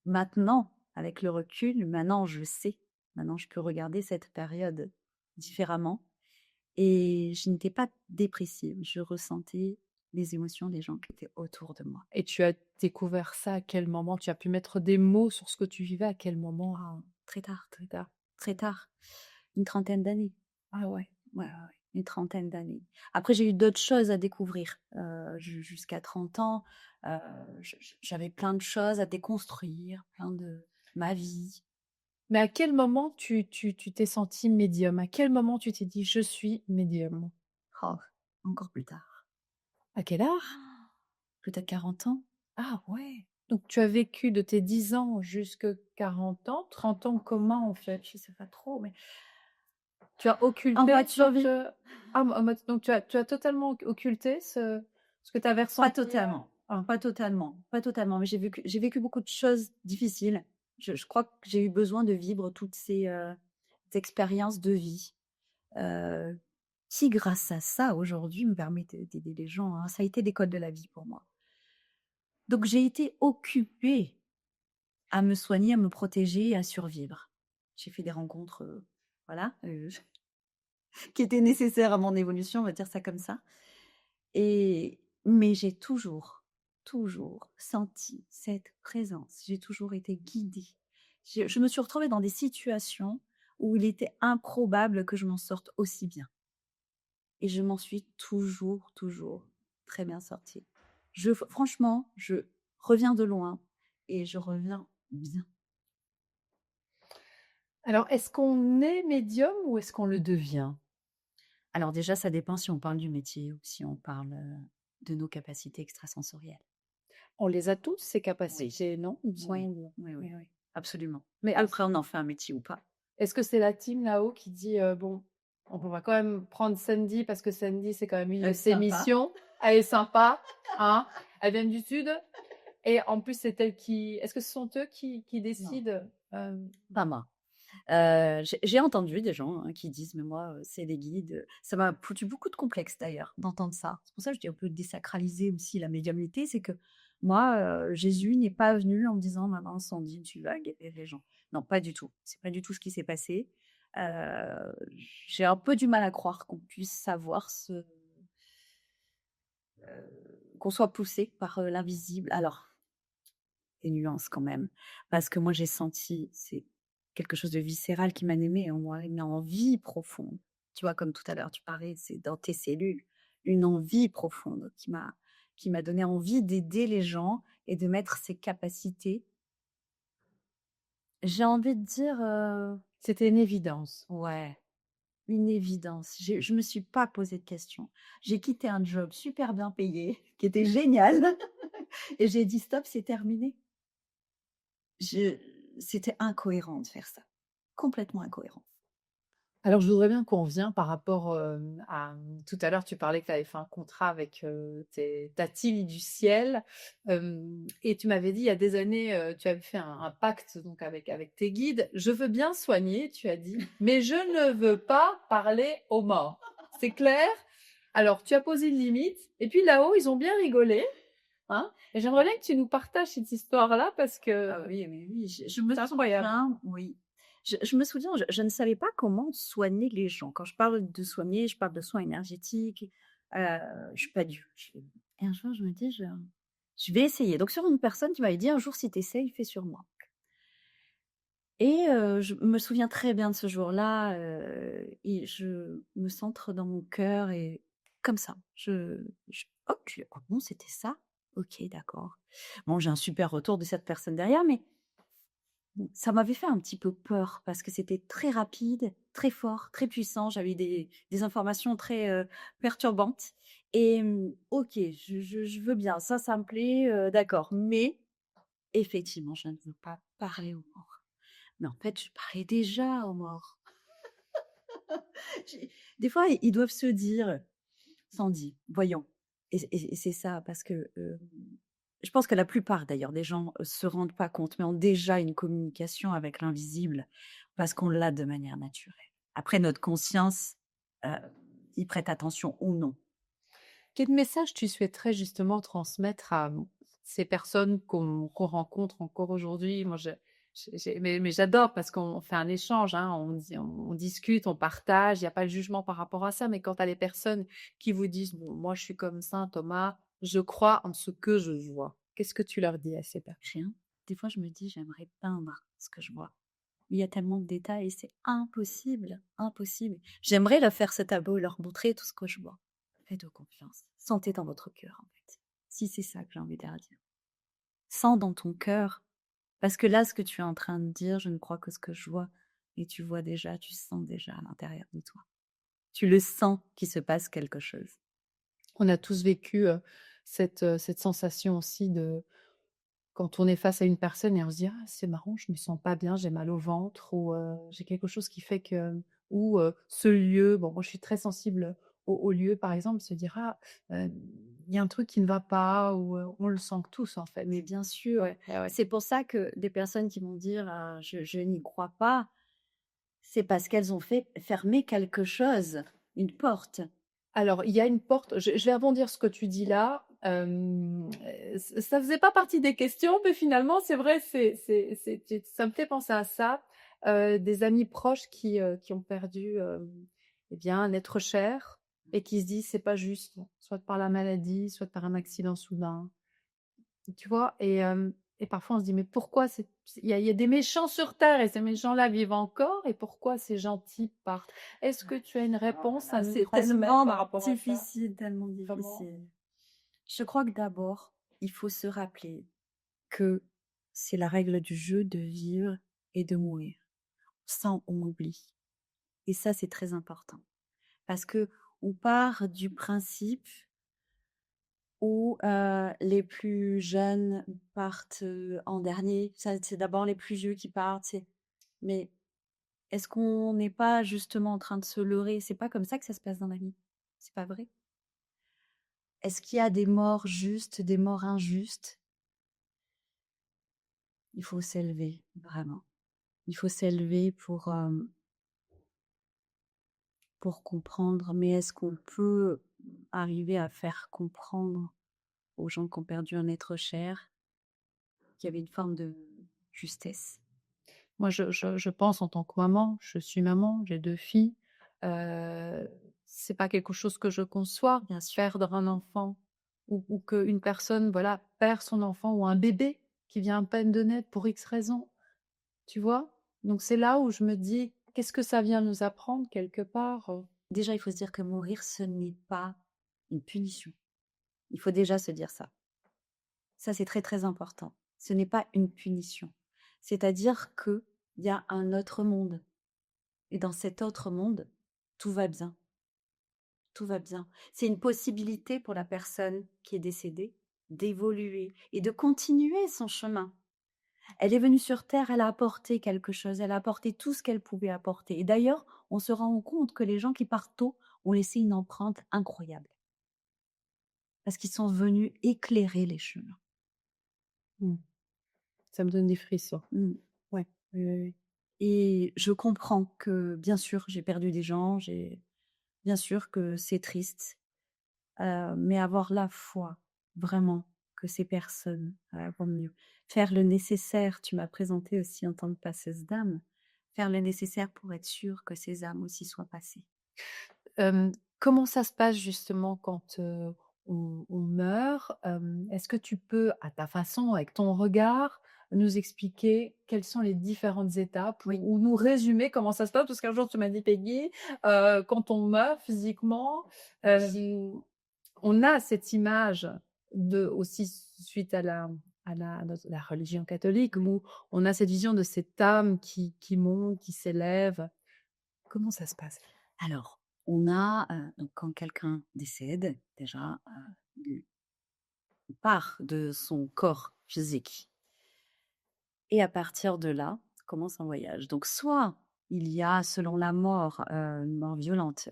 maintenant, avec le recul, maintenant je sais. Maintenant je peux regarder cette période différemment et je n'étais pas dépressive. Je ressentais les émotions des gens qui étaient autour de moi. Et tu as découvert ça à quel moment? Tu as pu mettre des mots sur ce que tu vivais à quel moment? Ah, très tard, Très tard. très tard. Une trentaine d'années. Ah ouais. Ouais, ouais, ouais, une trentaine d'années. Après, j'ai eu d'autres choses à découvrir. Jusqu'à 30 ans, j'avais plein de choses à déconstruire, plein de ma vie. Mais à quel moment tu t'es sentie médium? À quel moment tu t'es dit: «Je suis médium»? Oh, encore plus tard. À quel âge? Peut-être 40 ans. Ah ouais! Donc tu as vécu de tes 10 ans jusque 40 ans. 30 ans comment en fait? Je sais pas trop, mais Tu as en occulté voie de survie. en mode donc tu as totalement occulté ce que tu avais Pas ressenti? totalement, pas totalement, pas totalement, mais j'ai vécu beaucoup de choses difficiles. Je crois que j'ai eu besoin de vivre toutes ces, expériences de vie, heu, qui grâce à ça, aujourd'hui, me permettent d'aider les gens, hein. Ça a été l'école de la vie pour moi. Donc j'ai été occupée à me soigner, à me protéger, à survivre. J'ai fait des rencontres, voilà, qui étaient nécessaires à mon évolution, on va dire ça comme ça. Mais j'ai toujours, toujours senti cette présence. J'ai toujours été guidée. Je me suis retrouvée dans des situations où il était improbable que je m'en sorte aussi bien et je m'en suis toujours, toujours très bien sortie. Franchement, je reviens de loin et je reviens bien. Alors est-ce qu'on est médium ou est-ce qu'on le devient? Alors déjà, ça dépend si on parle du métier ou si on parle, de nos capacités extrasensorielles. On les a tous ces Oui. capacités, non? Il me Oui, semble. oui, oui, Oui, oui. absolument. Mais Après, on en fait un métier ou pas. est-ce que c'est la team là-haut qui dit, «Bon, on va quand même prendre Sandy parce que Sandy, c'est quand même une de ses Sympa. missions. Elle est sympa, hein, elle vient du sud et en plus c'est elle qui» est-ce que ce sont eux qui Non, décident? Hem, pas moi. J'ai entendu des gens, hein, qui disent: «Mais moi, c'est des guides», ça m'a foutu beaucoup de complexes d'ailleurs d'entendre ça. C'est pour ça que je dis on peut désacraliser aussi la médiumnité, c'est que moi, Jésus n'est pas venu en me disant: «Maintenant Sandy, tu vas guérir les gens». Non, pas du tout. C'est pas du tout ce qui s'est passé. Heu, j'ai un peu du mal à croire qu'on puisse savoir qu'on soit poussé par, l'invisible. Alors, des nuances quand même, parce que moi j'ai senti, c'est quelque chose de viscéral qui m'animait en moi, une envie profonde. Tu vois, comme tout à l'heure, tu parlais, c'est dans tes cellules, une envie profonde qui m'a donné envie d'aider les gens et de mettre ses capacités. J'ai envie de dire, c'était une évidence. ouais, une évidence. Je me suis pas posé de questions. J'ai quitté un job super bien payé, qui était génial et j'ai dit: «Stop, c'est terminé». Je C'était incohérent de faire ça, complètement incohérent. Alors je voudrais bien qu'on revienne par rapport, tout à l'heure tu parlais que tu avais fait un contrat avec, ta team du ciel, et tu m'avais dit il y a des années, tu avais fait un pacte donc avec tes guides. «Je veux bien soigner», tu as dit, «mais je ne veux pas parler aux morts». C'est clair? Alors tu as posé une limite et puis là-haut ils ont bien rigolé, hein, et j'aimerais bien que tu nous partages cette histoire-là parce que Ah oui, mais oui, je me c'est incroyable. souviens, oui. Je me souviens, je ne savais pas comment soigner les gens. Quand je parle de soigner, je parle de soins énergétiques, je suis pas Dieu. Et un jour, je me dis: «Je vais essayer». Donc sur une personne qui m'avait dit: «Un jour, si tu essayes, fais sur moi». Et je me souviens très bien de ce jour-là, et je me centre dans mon cœur et comme ça, je OK, ah bon, c'était ça? OK, d'accord. Bon, j'ai un super retour de cette personne derrière, mais bon, ça m'avait fait un petit peu peur parce que c'était très rapide, très fort, très puissant. J'avais eu des informations très, perturbantes et OK, je veux bien, ça me plaît, d'accord, mais effectivement, je ne veux pas parler aux morts. Mais en fait, je parlais déjà aux morts. J'ai des fois, ils doivent se dire: «Sandy, voyons» et c'est ça parce que, je pense que la plupart d'ailleurs des gens, se rendent pas compte, mais ont déjà une communication avec l'invisible parce qu'on l'a de manière naturelle. Après notre conscience, heu, y prête attention ou non. Quel message tu souhaiterais justement transmettre à, ces personnes qu'on rencontre encore aujourd'hui? Moi, mais j'adore parce qu'on fait un échange, hein, on discute, on partage, il y a pas de jugement par rapport à ça, mais quand tu as les personnes qui vous disent: «Bon, moi, je suis comme ça, Thomas, je crois en ce que je vois». Qu'est-ce que tu leur dis à ces personnes? Rien. Des fois, je me dis: «J'aimerais peindre ce que je vois». Il y a tellement de détails, c'est impossible, impossible. J'aimerais leur faire ce tableau et leur montrer tout ce que je vois. Faites-vous confiance. Sentez dans votre cœur, en fait. Si c'est ça que j'ai envie de leur dire. Sens dans ton cœur. Parce que là, ce que tu es en train de dire, je ne crois que ce que je vois. Et tu vois déjà, tu sens déjà à l'intérieur de toi. Tu le sens qu'il se passe quelque chose. On a tous vécu, cette sensation aussi de quand on est face à une personne et on se dit: «Ah, c'est marrant, je me sens pas bien, j'ai mal au ventre» ou «J'ai quelque chose qui fait que» ou ce lieu bon, moi, je suis très sensible aux lieux, par exemple, se dire: «Ah, il y a un truc qui ne va pas» ou on le sent tous, en fait. Mais bien sûr, Ouais, ouais, ouais. c'est pour ça que des personnes qui vont dire je n'y crois pas, c'est parce qu'elles ont fait fermer quelque chose, une porte. Alors, il y a une porte je vais rebondir ce que tu dis là, ça faisait pas partie des questions, mais finalement, c'est vrai, c'est ça me fait penser à ça, des amis proches qui ont perdu, eh bien, un être cher et qui se disent: «C'est pas juste», soit par la maladie, soit par un accident soudain. Tu vois? Et parfois on se dit: «Mais pourquoi il y a des méchants sur terre et ces méchants-là vivent encore et pourquoi ces gentils partent?» Est-ce que tu as une réponse à nous C'est transmettre tellement par rapport à ça? difficile, tellement Comment? difficile. Je crois que d'abord, il faut se rappeler que c'est la règle du jeu de vivre et de mourir, sans on oublie. Et ça, c'est très important. Parce que on part du principe où les plus jeunes partent en dernier. Ça, c'est d'abord les plus vieux qui partent. Mais est-ce qu'on n'est pas justement en train de se leurrer? C'est pas comme ça que ça se passe dans la vie. C'est pas vrai. Est-ce qu'il y a des morts justes, des morts injustes? Il faut s'élever, vraiment. Il faut s'élever pour comprendre, mais est-ce qu'on peut arriver à faire comprendre aux gens qui ont perdu un être cher qu'il y avait une forme de justesse? Moi, je pense en tant que maman, je suis maman, j'ai 2 filles, heu, c'est pas quelque chose que je conçois, Bien sûr. perdre un enfant ou qu'une personne, voilà, perd son enfant ou un bébé qui vient à peine de naître pour X raison, tu vois? Donc c'est là où je me dis: «Qu'est-ce que ça vient nous apprendre quelque part?» Déjà, il faut se dire que mourir, ce n'est pas une punition. Il faut déjà se dire ça. Ça, c'est très, très important. Ce n'est pas une punition. C'est-à-dire qu'il y a un autre monde et dans cet autre monde, tout va bien. Tout va bien. C'est une possibilité pour la personne qui est décédée d'évoluer et de continuer son chemin. Elle est venue sur terre, elle a apporté quelque chose, elle a apporté tout ce qu'elle pouvait apporter et d'ailleurs, on se rend compte que les gens qui partent tôt ont laissé une empreinte incroyable parce qu'ils sont venus éclairer les chemins. Mmh. Ça me donne des frissons. Mmh. Ouais, oui, oui, oui. Et je comprends que, bien sûr, j'ai perdu des gens, bien sûr que c'est triste, mais avoir la foi, vraiment, que ces personnes, vont mieux. Faire le nécessaire, tu m'as présenté aussi en tant que passeuse d'âme, faire le nécessaire pour être sûr que ces âmes aussi soient passées. Comment ça se passe justement quand, on meurt? Est-ce que tu peux, à ta façon, avec ton regard, nous expliquer quelles sont les différentes étapes Oui, ou nous résumer comment ça se passe? Parce qu'un jour tu m'as dit: «Peggy, quand on meurt physiquement, hem, on a cette image de aussi suite à la religion catholique oui. où on a cette vision de cette âme qui monte, qui s'élève». Comment ça se passe? Alors, on a, donc quand quelqu'un décède, déjà, il part de son corps physique et à partir de là, commence un voyage. Donc soit il y a, selon la mort, une mort violente,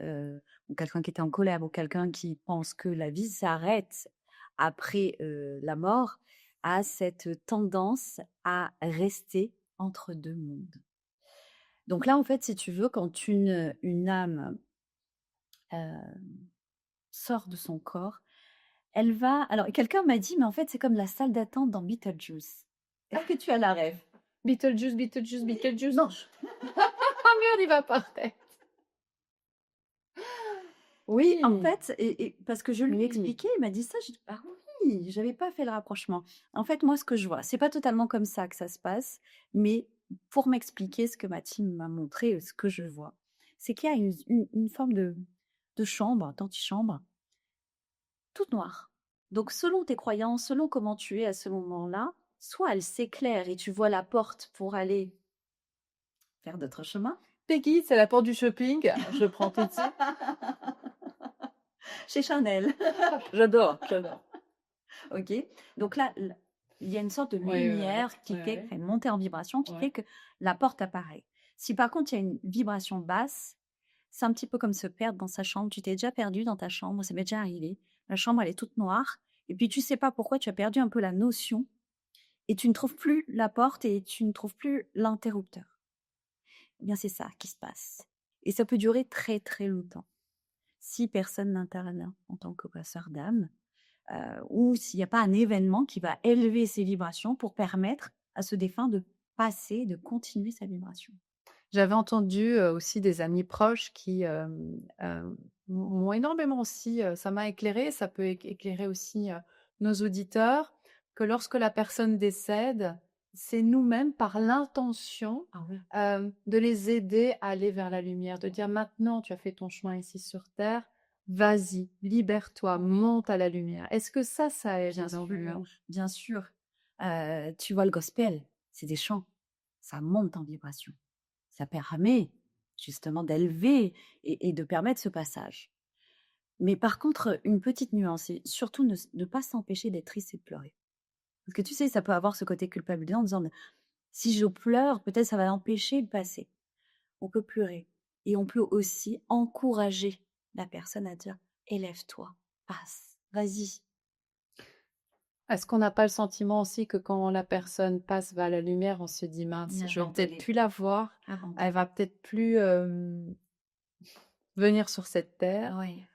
ou quelqu'un qui était en colère, ou quelqu'un qui pense que la vie s'arrête après, la mort, a cette tendance à rester entre 2 mondes. Donc là, en fait, si tu veux, quand une âme, sort de son corps, elle va alors quelqu'un m'a dit: «Mais en fait, c'est comme la salle d'attente dans Beetlejuice». Est-ce que tu as la rêve? Beetlejuice, Beetlejuice, Beetlejuice. Non. Ah merde, il va pas. Oui, en Oui. fait et parce que je lui ai Oui. expliqué, il m'a dit ça, j'ai dit: «Ah oui, j'avais pas fait le rapprochement». En fait, moi, ce que je vois, c'est pas totalement comme ça que ça se passe, mais pour m'expliquer ce que ma team m'a montré, ce que je vois, c'est qu'il y a une forme de chambre, d'antichambre, toute noire. Donc selon tes croyances, selon comment tu es à ce moment-là, soit elle s'éclaire et tu vois la porte pour aller faire d'autres chemins. Peggy, c'est la porte du shopping. Je prends tout de suite. Chez Chanel. J'adore. OK. Donc là, il y a une sorte de Ouais, lumière qui ouais, fait ouais. qu'elle monte en vibration, qui Ouais. fait que la porte apparaît. Si par contre, il y a une vibration basse, c'est un petit peu comme se perdre dans sa chambre. Tu t'es déjà perdu dans ta chambre, ça m'est déjà arrivé. La chambre, elle est toute noire et puis tu sais pas pourquoi tu as perdu un peu la notion et tu ne trouves plus la porte et tu ne trouves plus l'interrupteur. Eh bien, c'est ça qui se passe et ça peut durer très, très longtemps. Si personne n'intervient en tant que passeur d'âme, ou s'il n'y a pas un événement qui va élever ses vibrations pour permettre à ce défunt de passer, de continuer sa vibration. J'avais entendu, aussi des amis proches qui, m'ont énormément aussi, ça m'a éclairé, ça peut éclairer aussi, nos auditeurs, que lorsque la personne décède, c'est nous-mêmes par l'intention, Ah oui. de les aider à aller vers la lumière, de dire: «Maintenant tu as fait ton chemin ici sur terre, vas-y, libère-toi, monte à la lumière». Est-ce que ça aide Bien énormément? sûr, bien sûr. Tu vois le gospel, c'est des chants, ça monte en vibration. Ça permet justement d'élever et de permettre ce passage. Mais par contre, une petite nuance, c'est surtout ne pas s'empêcher d'être triste et de pleurer. Parce que tu sais, ça peut avoir ce côté culpabilisant en disant: «Si je pleure, peut-être ça va empêcher de passer». On peut pleurer et on peut aussi encourager la personne à dire: «Élève-toi, passe, vas-y». Est-ce qu'on n'a pas le sentiment aussi que quand la personne passe vers la lumière, on se dit: «Mince, je vais peut-être plus la voir, elle va peut-être plus, venir sur cette terre». Oui.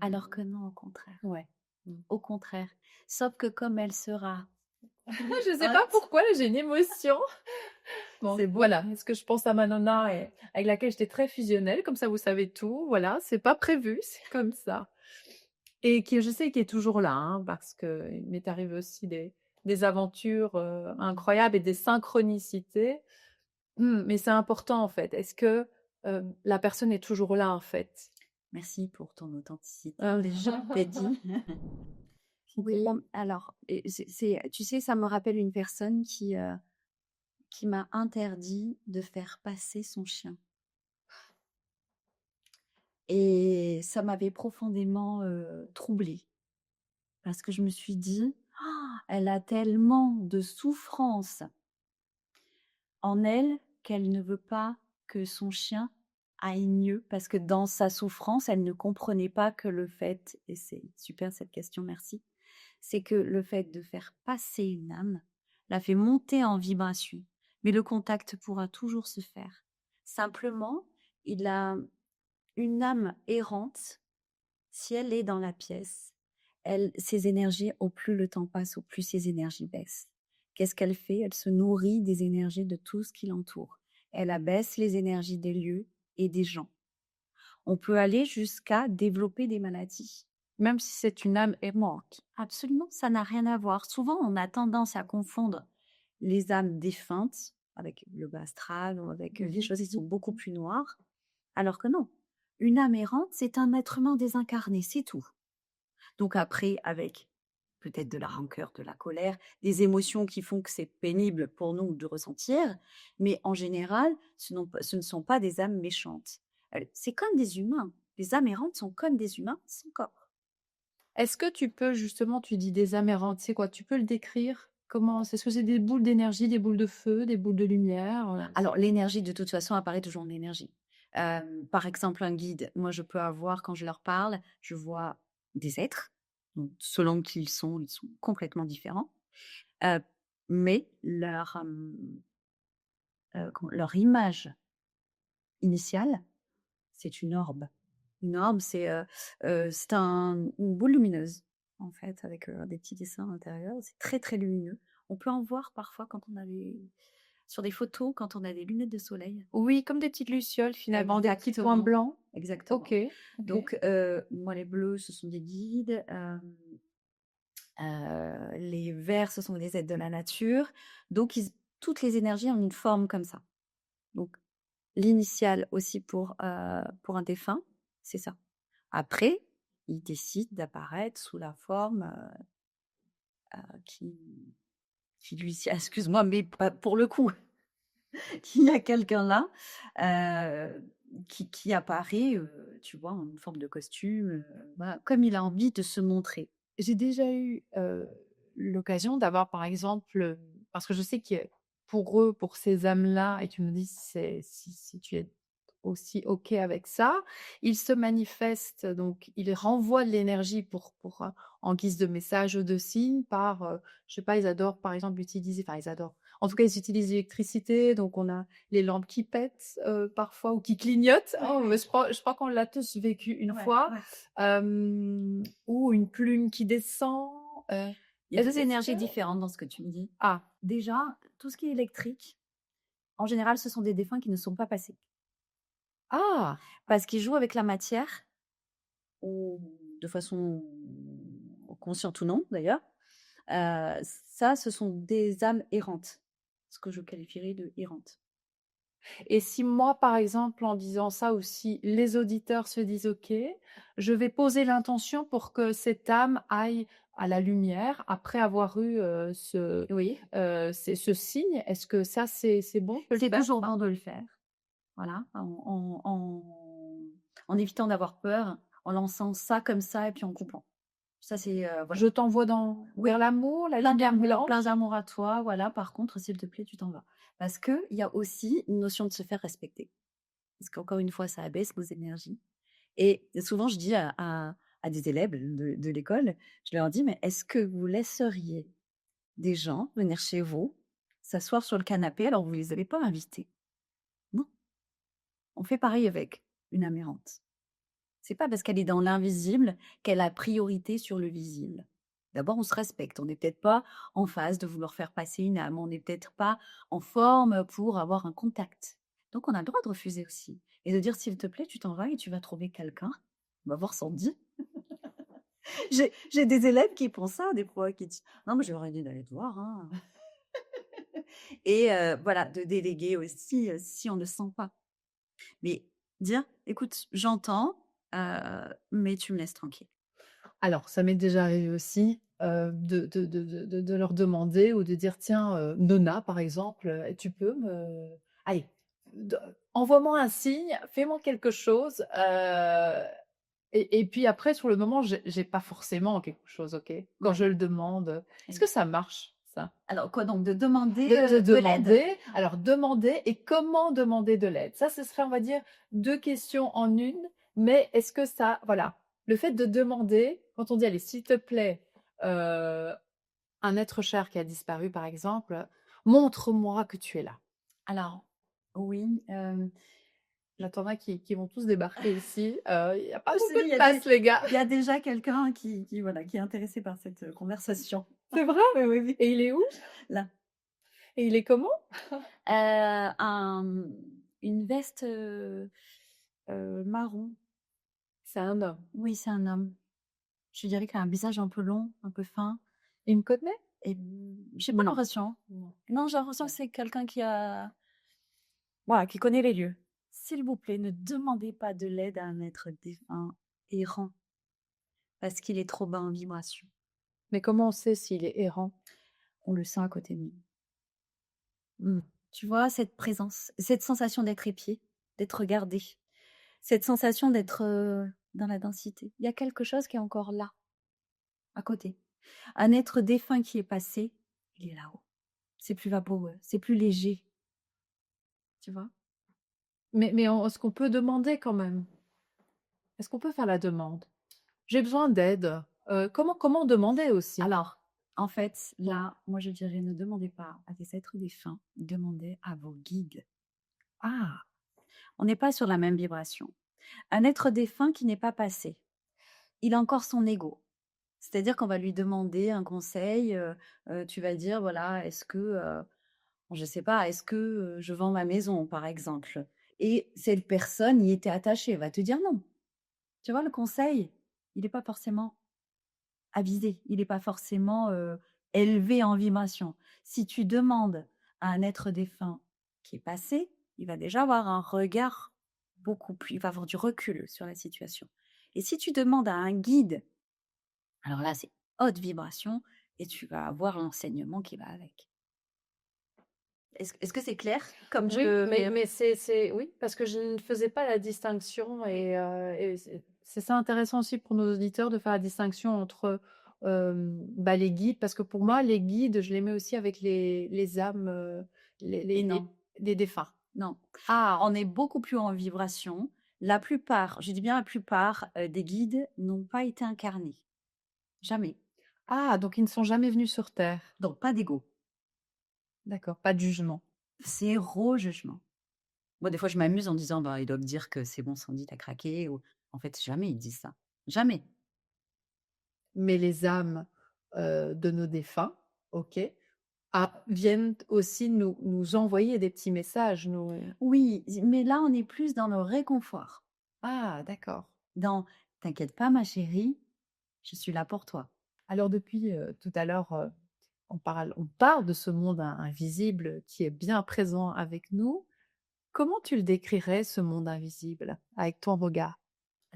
Alors que non, au contraire. Ouais. Au contraire. Sauf que comme elle sera Je sais pas pourquoi, là, j'ai une émotion. Bon, c'est beau. voilà, est-ce que je pense à ma nana avec laquelle j'étais très fusionnelle, comme ça vous savez tout, voilà, c'est pas prévu, c'est comme ça. Et qui je sais qui est toujours là, hein, parce qu'il m'est arrivé aussi des aventures, incroyables et des synchronicités. Mais c'est important, en fait. Est-ce que, la personne est toujours là, en fait? Merci pour ton authenticité. Ah Je t'ai dit. Oui, alors et tu sais, ça me rappelle une personne qui m'a interdit de faire passer son chien et ça m'avait profondément, troublée parce que je me suis dit: «Ah, elle a tellement de souffrance en elle qu'elle ne veut pas que son chien aille mieux», parce que dans sa souffrance, elle ne comprenait pas que le fait et c'est super cette question, merci. C'est que le fait de faire passer une âme la fait monter en vibration, mais le contact pourra toujours se faire. Simplement, il a une âme errante, si elle est dans la pièce, ses énergies, au plus le temps passe, au plus ses énergies baissent. Qu'est-ce qu'elle fait? Elle se nourrit des énergies de tout ce qui l'entoure. Elle abaisse les énergies des lieux et des gens. On peut aller jusqu'à développer des maladies. Même si c'est une âme aimante. Absolument, ça n'a rien à voir. Souvent, on a tendance à confondre les âmes défuntes avec le bas astral ou avec des choses qui sont beaucoup plus noires, alors que non. Une âme errante, c'est un être humain désincarné, c'est tout. Donc après, avec peut-être de la rancœur, de la colère, des émotions qui font que c'est pénible pour nous de ressentir, mais en général, ce ne sont pas des âmes méchantes. C'est comme des humains. Les âmes errantes sont comme des humains sans corps. Est-ce que tu peux justement, tu dis des âmes errantes, c'est quoi? Tu peux le décrire? Comment est-ce que c'est des boules d'énergie, des boules de feu, des boules de lumière, Alors l'énergie, de toute façon, apparaît toujours en énergie. Par exemple, un guide, moi, je peux avoir quand je leur parle, je vois des êtres, donc selon qui ils sont complètement différents, heu, mais leur image initiale, c'est une orbe. Une orbe, c'est une boule lumineuse, en fait, avec, des petits dessins à l'intérieur. C'est très, très lumineux. On peut en voir parfois quand on a des sur des photos, quand on a des lunettes de soleil. Oui, comme des petites lucioles finalement, des petits points Exactement, blancs? exactement. OK, OK. Donc, moi, les bleus, ce sont des guides, les verts, ce sont des êtres de la nature. Donc ils toutes les énergies ont une forme comme ça. Donc l'initiale aussi pour un défunt, c'est ça. Après, il décide d'apparaître sous la forme, qui lui excuse-moi, mais pas pour le coup, qu'il y a quelqu'un là, qui apparaît, tu vois, en une forme de costume, voilà, comme il a envie de se montrer. J'ai déjà eu, l'occasion d'avoir par exemple, parce que je sais que pour eux, pour ces âmes-là et tu me dis si tu es aussi OK avec ça, ils se manifestent donc ils renvoient de l'énergie en guise de message ou de signe par, je sais pas, ils adorent par exemple utiliser enfin ils adorent, en tout cas ils utilisent l'électricité donc on a les lampes qui pètent, parfois ou qui clignotent. Ouais, Oh ouais. mais je crois qu'on l'a tous vécu une Ouais, fois. ouais. Ou une plume qui descend, Il y a 2 est-ce énergies que différentes dans ce que tu me dis. ah, Déjà, tout ce qui est électrique, en général, ce sont des défunts qui ne sont pas passés. ah! Parce qu'ils jouent avec la matière, ou de façon consciente ou non d'ailleurs. Ça, ce sont des âmes errantes, ce que je qualifierais de errantes. Et si moi, par exemple, en disant ça ou si les auditeurs se disent: «OK, je vais poser l'intention pour que cette âme aille à la lumière après avoir eu, Oui, ce signe», est-ce que ça c'est bon, je peux le c'est faire? toujours bon de le faire, voilà, en évitant d'avoir peur, en lançant ça comme ça et puis en coupant. Ça, c'est, voilà. Je t'envoie dans Oui. vers l'amour, la lumière Plein blanche? d'amour à toi, voilà. Par contre, s'il te plaît, tu t'en vas. Parce qu'il y a aussi une notion de se faire respecter. Parce qu'encore une fois, ça abaisse nos énergies. Et souvent, je dis à des élèves de l'école, je leur dis: «Mais est-ce que vous laisseriez des gens venir chez vous, s'asseoir sur le canapé alors vous ne les avez pas invités?» Non, on fait pareil avec une âme errante. C'est pas parce qu'elle est dans l'invisible qu'elle a priorité sur le visible. D'abord, on se respecte. On n'est peut-être pas en phase de vouloir faire passer une âme. On n'est peut-être pas en forme pour avoir un contact. Donc, on a le droit de refuser aussi. Et de dire, s'il te plaît, tu t'en vas et tu vas trouver quelqu'un. On va voir Sandy. J'ai des élèves qui pensent ça, des fois, qui disent, non, mais j'aurais dit d'aller te voir, hein. Et voilà, de déléguer aussi si on ne sent pas. Mais dire: «Écoute, j'entends, mais tu me laisses tranquille». Alors, ça m'est déjà arrivé aussi, de leur demander ou de dire: «Tiens, Nona, par exemple, tu peux me allez, de envoie-moi un signe, fais-moi quelque chose», et puis après sur le moment, j'ai pas forcément quelque chose, OK? Quand Ouais. je le demande, est-ce que ça marche ça? Alors quoi donc? De demander, De de l'aide? demander, alors demander et comment demander de l'aide? Ça, ce serait, on va dire, 2 questions en une. Mais est-ce que ça voilà, le fait de demander, quand on dit: «Allez, s'il te plaît, un être cher qui a disparu, par exemple, montre-moi que tu es là». Alors oui, Là, tu as qui vont tous débarquer ici, il y a pas je te beaucoup dis, de place, les gars. il y a déjà quelqu'un qui voilà, qui est intéressé par cette, conversation. C'est vrai? Oui, oui, oui. Et il est où? Là. Et il est comment? Une veste, marron. C'est un homme. Oui, c'est un homme. Je dirais qu'il a un visage un peu long, un peu fin Il me connaît? et j'ai pas Non. l'impression. Non. Non, j'ai l'impression que c'est quelqu'un qui a voilà, qui connaît les lieux. S'il vous plaît, ne demandez pas de l'aide à un être défunt errant, parce qu'il est trop bas en vibration. Mais comment on sait s'il est errant? On le sent à côté de nous. Mmh. Tu vois, cette présence, cette sensation d'être épié, d'être regardé, cette sensation d'être, dans la densité. Il y a quelque chose qui est encore là, à côté. Un être défunt qui est passé, il est là-haut. C'est plus vaporeux, c'est plus léger, tu vois? Mais est-ce qu'on peut demander quand même? Est-ce qu'on peut faire la demande? J'ai besoin d'aide. Comment demander aussi? Alors, en fait, là, moi, je dirais ne demandez pas à des êtres défunts, demandez à vos guides. Ah! On n'est pas sur la même vibration. Un être défunt qui n'est pas passé, il a encore son ego. C'est-à-dire qu'on va lui demander un conseil, tu vas dire: «Voilà, est-ce que, je sais pas, est-ce que, je vends ma maison?» par exemple et cette personne y était attachée, va te dire: «Non». Tu vois, le conseil, il n'est pas forcément avisé, il n'est pas forcément, élevé en vibration. Si tu demandes à un être défunt qui est passé, il va déjà avoir un regard beaucoup plus il va avoir du recul sur la situation et si tu demandes à un guide, alors là, c'est haute vibration et tu vas avoir l'enseignement qui va avec. Est-ce que c'est clair comme Oui, je mais c'est oui, parce que je ne faisais pas la distinction et c'est ça intéressant aussi pour nos auditeurs de faire la distinction entre, bah, les guides parce que pour moi, les guides, je les mets aussi avec les âmes, les et les les non, les défunts. non. Ah! On est beaucoup plus en vibration. La plupart, je dis bien la plupart, des guides n'ont pas été incarnés. Jamais. Ah, donc ils ne sont jamais venus sur terre. Donc pas d'ego. D'accord, pas de jugement. Zéro jugement. Moi, des fois, je m'amuse en disant: «Bah, ils doivent dire que c'est bon Sandy, tu craqué» ou en fait, jamais ils disent ça. Jamais. Mais les âmes, de nos défunts, OK, viennent aussi nous envoyer des petits messages, nous Oui, mais là, on est plus dans le réconfort. ah d'accord. Dans: «T'inquiète pas ma chérie, je suis là pour toi». Alors depuis, tout à l'heure, on parle de ce monde invisible qui est bien présent avec nous. Comment tu le décrirais ce monde invisible avec ton regard?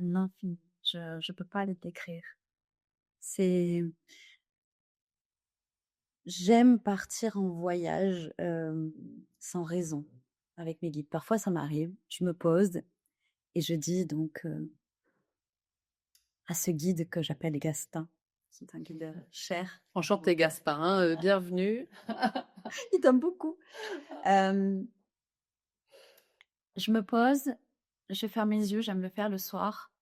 L'infini. Je peux pas le décrire. C'est J'aime partir en voyage, sans raison avec mes guides. Parfois, ça m'arrive, je me pose et je dis donc, à ce guide que j'appelle Gaston, c'est un guide, cher, Enchanté Gasparin, bienvenue. il t'aime beaucoup. Hem, je me pose, je ferme mes yeux, j'aime le faire le soir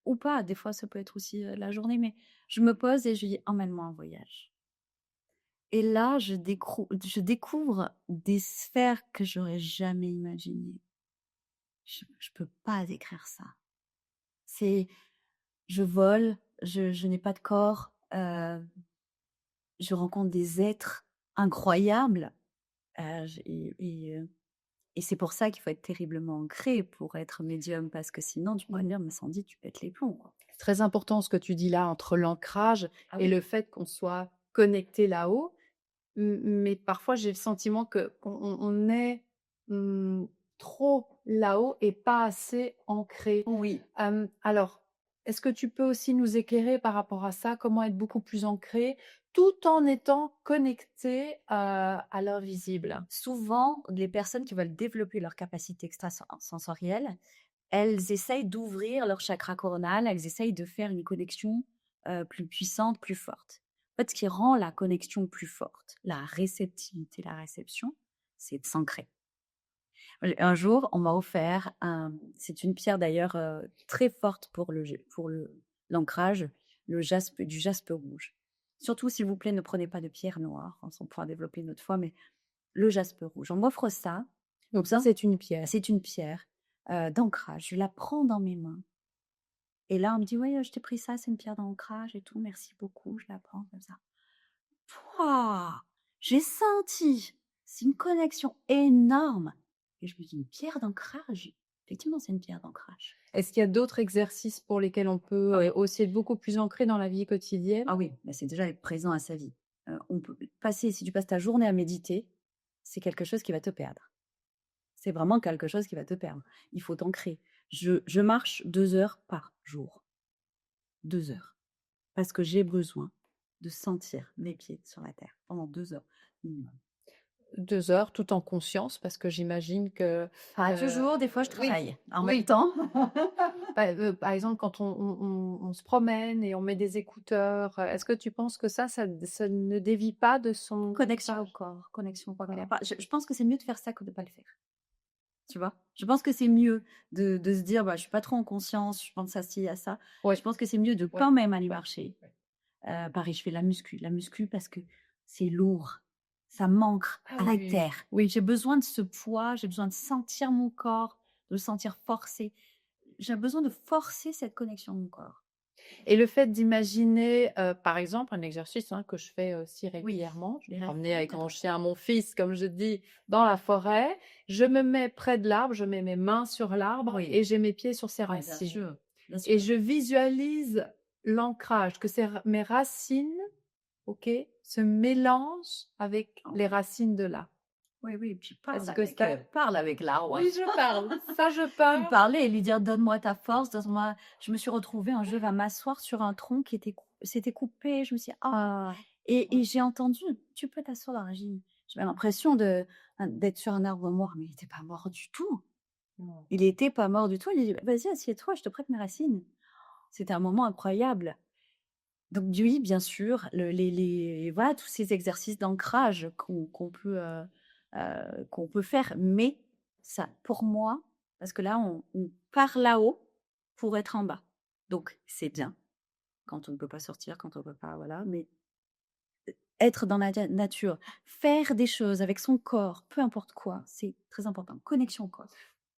ou pas, des fois ça peut être aussi, la journée, mais je me pose et je lui dis: «Emmène-moi en voyage» et là, je découvre des sphères que j'aurais jamais imaginées. Je peux pas décrire ça. C'est Je vole, je n'ai pas de corps, je rencontre des êtres incroyables, j et c'est pour ça qu'il faut être terriblement ancré pour être médium parce que sinon tu pourrais me dire: «Mais Sandy, tu pètes les plombs, quoi». C'est très important ce que tu dis là entre l'ancrage Ah et oui. le fait qu'on soit connecté là-haut. Mais parfois j'ai le sentiment qu'on est, mmh, trop là-haut et pas assez ancré. Oui. Alors, est-ce que tu peux aussi nous éclairer par rapport à ça? Comment être beaucoup plus ancré, tout en étant connecté, à l'invisible? Souvent, les personnes qui veulent développer leur capacité extrasensorielle, elles essayent d'ouvrir leur chakra coronal, elles essayent de faire une connexion, plus puissante, plus forte. En fait, ce qui rend la connexion plus forte, la réceptivité, la réception, c'est de s'ancrer. Un jour, on m'a offert c'est une pierre d'ailleurs, très forte pour l'ancrage, le jaspe du jaspe rouge. Surtout, s'il vous plaît, ne prenez pas de pierre noire, on pourra développer une autre fois, mais le jaspe rouge. On m'offre ça, Donc ça, c'est une pierre. c'est une pierre, d'ancrage. Je la prends dans mes mains et là, on me dit: «Ouais, je t'ai pris ça, c'est une pierre d'ancrage et tout, merci beaucoup». Je la prends comme ça. Pouah! J'ai senti, c'est une connexion énorme et je me dis: «Une pierre d'ancrage?» Effectivement, c'est une pierre d'ancrage. Est-ce qu'il y a d'autres exercices pour lesquels on peut, Ah oui. aussi être beaucoup plus ancré dans la vie quotidienne? Ah oui, bah, c'est déjà être présent à sa vie. On peut passer si tu passes ta journée à méditer, c'est quelque chose qui va te perdre. C'est vraiment quelque chose qui va te perdre. Il faut t'ancrer. Je marche 2 heures par jour. 2 heures. Parce que j'ai besoin de sentir mes pieds sur la terre pendant 2 heures minimum. 2 heures tout en conscience parce que j'imagine que, Pas heu toujours, des fois je oui, travaille en même oui. temps. Par exemple, quand on se promène et on met des écouteurs, est-ce que tu penses que ça ne dévie pas de son Connexion au message? corps, connexion au corps. Voilà. Je pense que c'est mieux de faire ça que de pas le faire, tu vois? Je pense que c'est mieux de se dire: «Bah, je suis pas trop en conscience, je pense à ci, à ça». Oui, Je pense que c'est mieux de oui, quand même aller oui, marcher. oui. Pareil, je fais la muscu parce que c'est lourd, ça m'ancre Ah à oui, la oui, oui. terre. Oui. J'ai besoin de ce poids, j'ai besoin de sentir mon corps, de le sentir forcé. J'ai besoin de forcer cette connexion au corps. Et le fait d'imaginer, par exemple, un exercice, hein, que je fais aussi Oui, régulièrement, je les me rêves. promenais avec Tout à mon fait. chien, mon fils, comme je dis, dans la forêt, je me mets près de l'arbre, je mets mes mains sur l'arbre Oui, et j'ai mes pieds sur ses ouais, bien racines. sûr, bien Et sûr. je visualise l'ancrage, que mes racines, OK, se mélangent avec Oh, les racines de l'arbre. oui, oui, puis Est-ce que parle avec l'arbre. oui, je parle, ça je Lui parle. parler et lui dire: «Donne-moi ta force, donne-moi». Je me suis retrouvée un jour à m'asseoir sur un tronc qui s'était coupé. Je me suis dit: «Ah». Ah, Et j'ai entendu: «Tu peux t'asseoir dans la racine». J'avais l'impression d'être sur un arbre mort, mais il était pas mort du tout. non. Il était pas mort du tout. Il dit: «Vas-y, assieds-toi, je te prête mes racines». C'était un moment incroyable. Donc oui, bien sûr, les voilà, tous ces exercices d'ancrage qu'on peut faire, mais ça, pour moi, parce que là, on part là-haut pour être en bas. Donc c'est bien quand on ne peut pas sortir, quand on ne peut pas, voilà, mais être dans la nature, faire des choses avec son corps, peu importe quoi, c'est très important. Connexion au corps.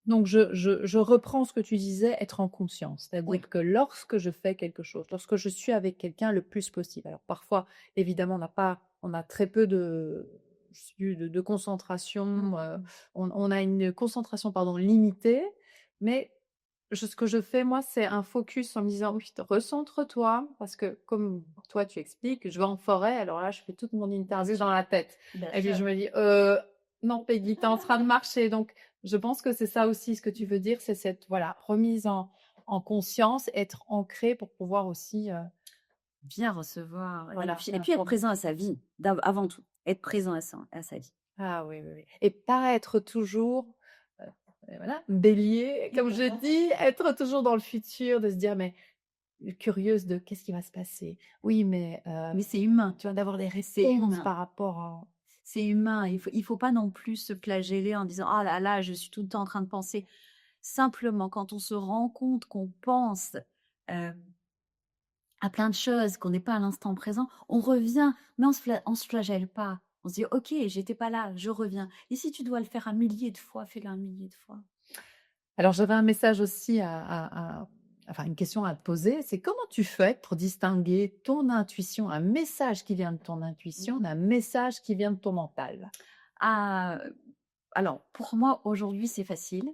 Donc je reprends ce que tu disais, être en conscience. Oui, C'est-à-dire que lorsque je fais quelque chose, lorsque je suis avec quelqu'un le plus possible. Alors parfois, évidemment, on a très peu de mmh, concentration, mmh. on a une concentration, pardon, limitée, mais ce que je fais moi, c'est un focus en me disant: «Oui, recentre-toi», parce que comme toi tu expliques, je vais en forêt, alors là, je fais toute mon Bien interview dans sûr, la tête bien et puis sûr. je me dis: non Peggy, tu es en train de marcher», donc je pense que c'est ça aussi ce que tu veux dire, c'est cette, voilà, remise en conscience, être ancré pour pouvoir aussi, Bien recevoir voilà, et puis être présent à sa vie, avant tout. Être présent à sa vie. ah oui, oui, oui, et pas être toujours, heu, voilà, bélier, comme je dis, être toujours dans le futur, de se dire: «Mais curieuse de qu'est-ce qui va se passer? Oui, mais Mais c'est humain, tu vois, d'avoir des c'est réponses humain, par rapport à». c'est humain. Il faut pas non plus se flageller en disant: «Ah là là, je suis tout le temps en train de penser». Simplement, quand on se rend compte qu'on pense, heu, à plein de choses, qu'on n'est pas à l'instant présent, on revient, mais on se flagelle pas. On se dit: «OK, j'étais pas là, je reviens». Et si tu dois le faire un millier de fois, fais-le un millier de fois. Alors j'avais un message aussi enfin une question à te poser, c'est comment tu fais pour distinguer ton intuition, un message qui vient de ton intuition, d'un message qui vient de ton mental? Ah, alors pour moi, aujourd'hui, c'est facile.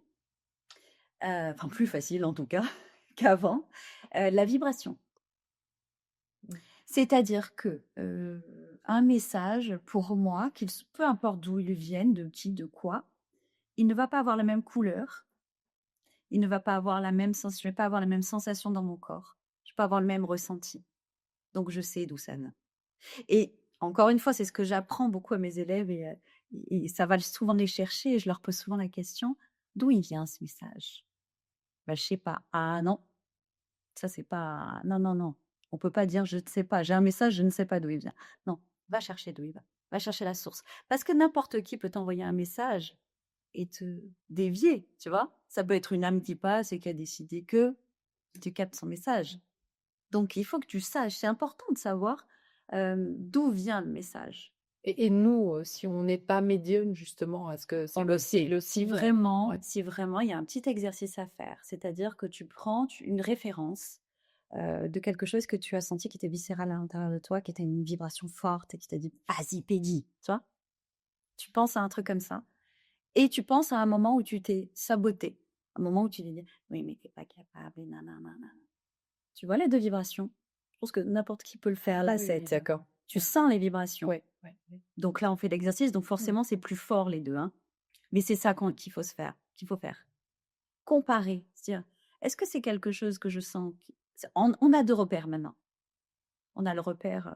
Enfin plus facile en tout cas qu'avant, la vibration. Mmh. C'est-à-dire que, un message pour moi, peu importe d'où il vienne, de qui, de quoi, il ne va pas avoir la même couleur, il ne va pas avoir la même sens je vais pas avoir la même sensation dans mon corps, je vais pas avoir le même ressenti. Donc je sais d'où ça vient. Et encore une fois, c'est ce que j'apprends beaucoup à mes élèves et ça va souvent les chercher et je leur pose souvent la question: «D'où il vient ce message?» «Bah, je sais pas». «Ah non, ça c'est pas non, non, non, on peut pas dire: "Je ne sais pas, j'ai un message, je ne sais pas d'où il vient"». Non, va chercher d'où il va. Va chercher la source. Parce que n'importe qui peut t'envoyer un message et te dévier, tu vois? Ça peut être une âme qui passe et qui a décidé que tu captes son message. Donc il faut que tu saches, c'est important de savoir, d'où vient le message. Et nous, si on n'est pas médium justement, est-ce que On c'est le sait. possible aussi? Vraiment, Ouais. si vraiment il y a un petit exercice à faire, c'est-à-dire que tu prends une référence de quelque chose que tu as senti qui était viscéral à l'intérieur de toi, qui était une vibration forte et qui t'a dit: «Vas-y, Peggy», tu vois? Tu penses à un truc comme ça et tu penses à un moment où tu t'es saboté, un moment où tu t'es dit: «Oui, mais tu es pas capable et nanana». Tu vois les 2 vibrations? Je pense que n'importe qui peut le faire là, Oui, oui, d'accord. tu Ouais. sens les vibrations. Ouais, ouais, ouais. Donc là, on fait l'exercice, donc Mmh. forcément, c'est plus fort les 2, hein. Mais c'est ça qu'il faut faire. Comparer, se dire: «Est-ce que c'est quelque chose que je sens qui». On a 2 repères maintenant. On a le repère,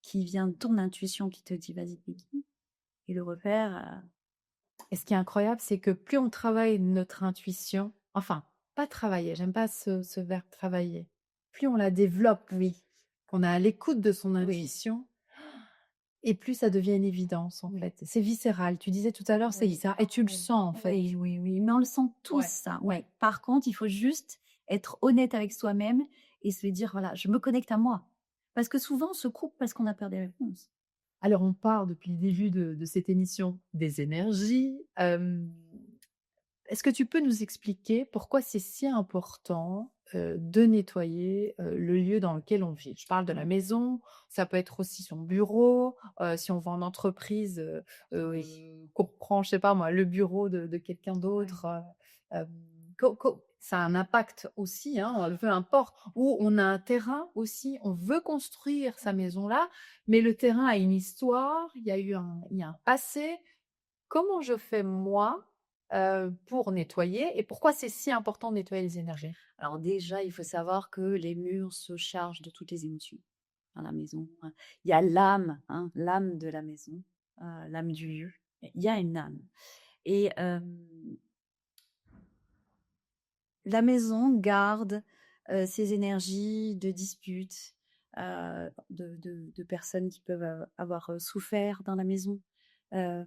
qui vient de ton intuition qui te dit: «Vas-y Peggy», Et le repère, Et ce qui est incroyable, c'est que plus on travaille notre intuition, enfin, pas travailler, j'aime pas ce verbe travailler, plus on la développe, oui, qu'on est à l'écoute de son oui, intuition, et plus ça devient une évidence, en oui, fait. C'est viscéral. Tu disais tout à l'heure, c'est oui, viscéral. Et tu le oui, sens, en fait. oui, oui, oui, mais on le sent tous Ouais, ça, ouais. ouais. Par contre, il faut juste être honnête avec soi-même et se dire: «Voilà, je me connecte à moi». Parce que souvent, on se coupe parce qu'on a peur des réponses. Alors, on parle depuis le début de cette émission des énergies. Est-ce que tu peux nous expliquer pourquoi c'est si important, de nettoyer, le lieu dans lequel on vit? Je parle de la maison, ça peut être aussi son bureau, si on va en entreprise, Oui, qu'on prend, je sais pas moi, le bureau de quelqu'un ouais. d'autre, hem, co ça a un impact aussi, hein, peu importe. Ou on a un terrain aussi, on veut construire sa maison là, mais le terrain a une histoire, il y a un passé. Comment je fais moi, pour nettoyer et pourquoi c'est si important de nettoyer les énergies? Alors déjà, il faut savoir que les murs se chargent de toutes les émotions dans la maison, hein. Il y a l'âme, hein, l'âme de la maison, l'âme du lieu. Il y a une âme et la maison garde, ces énergies de disputes, de personnes qui peuvent, avoir, souffert dans la maison. Hem,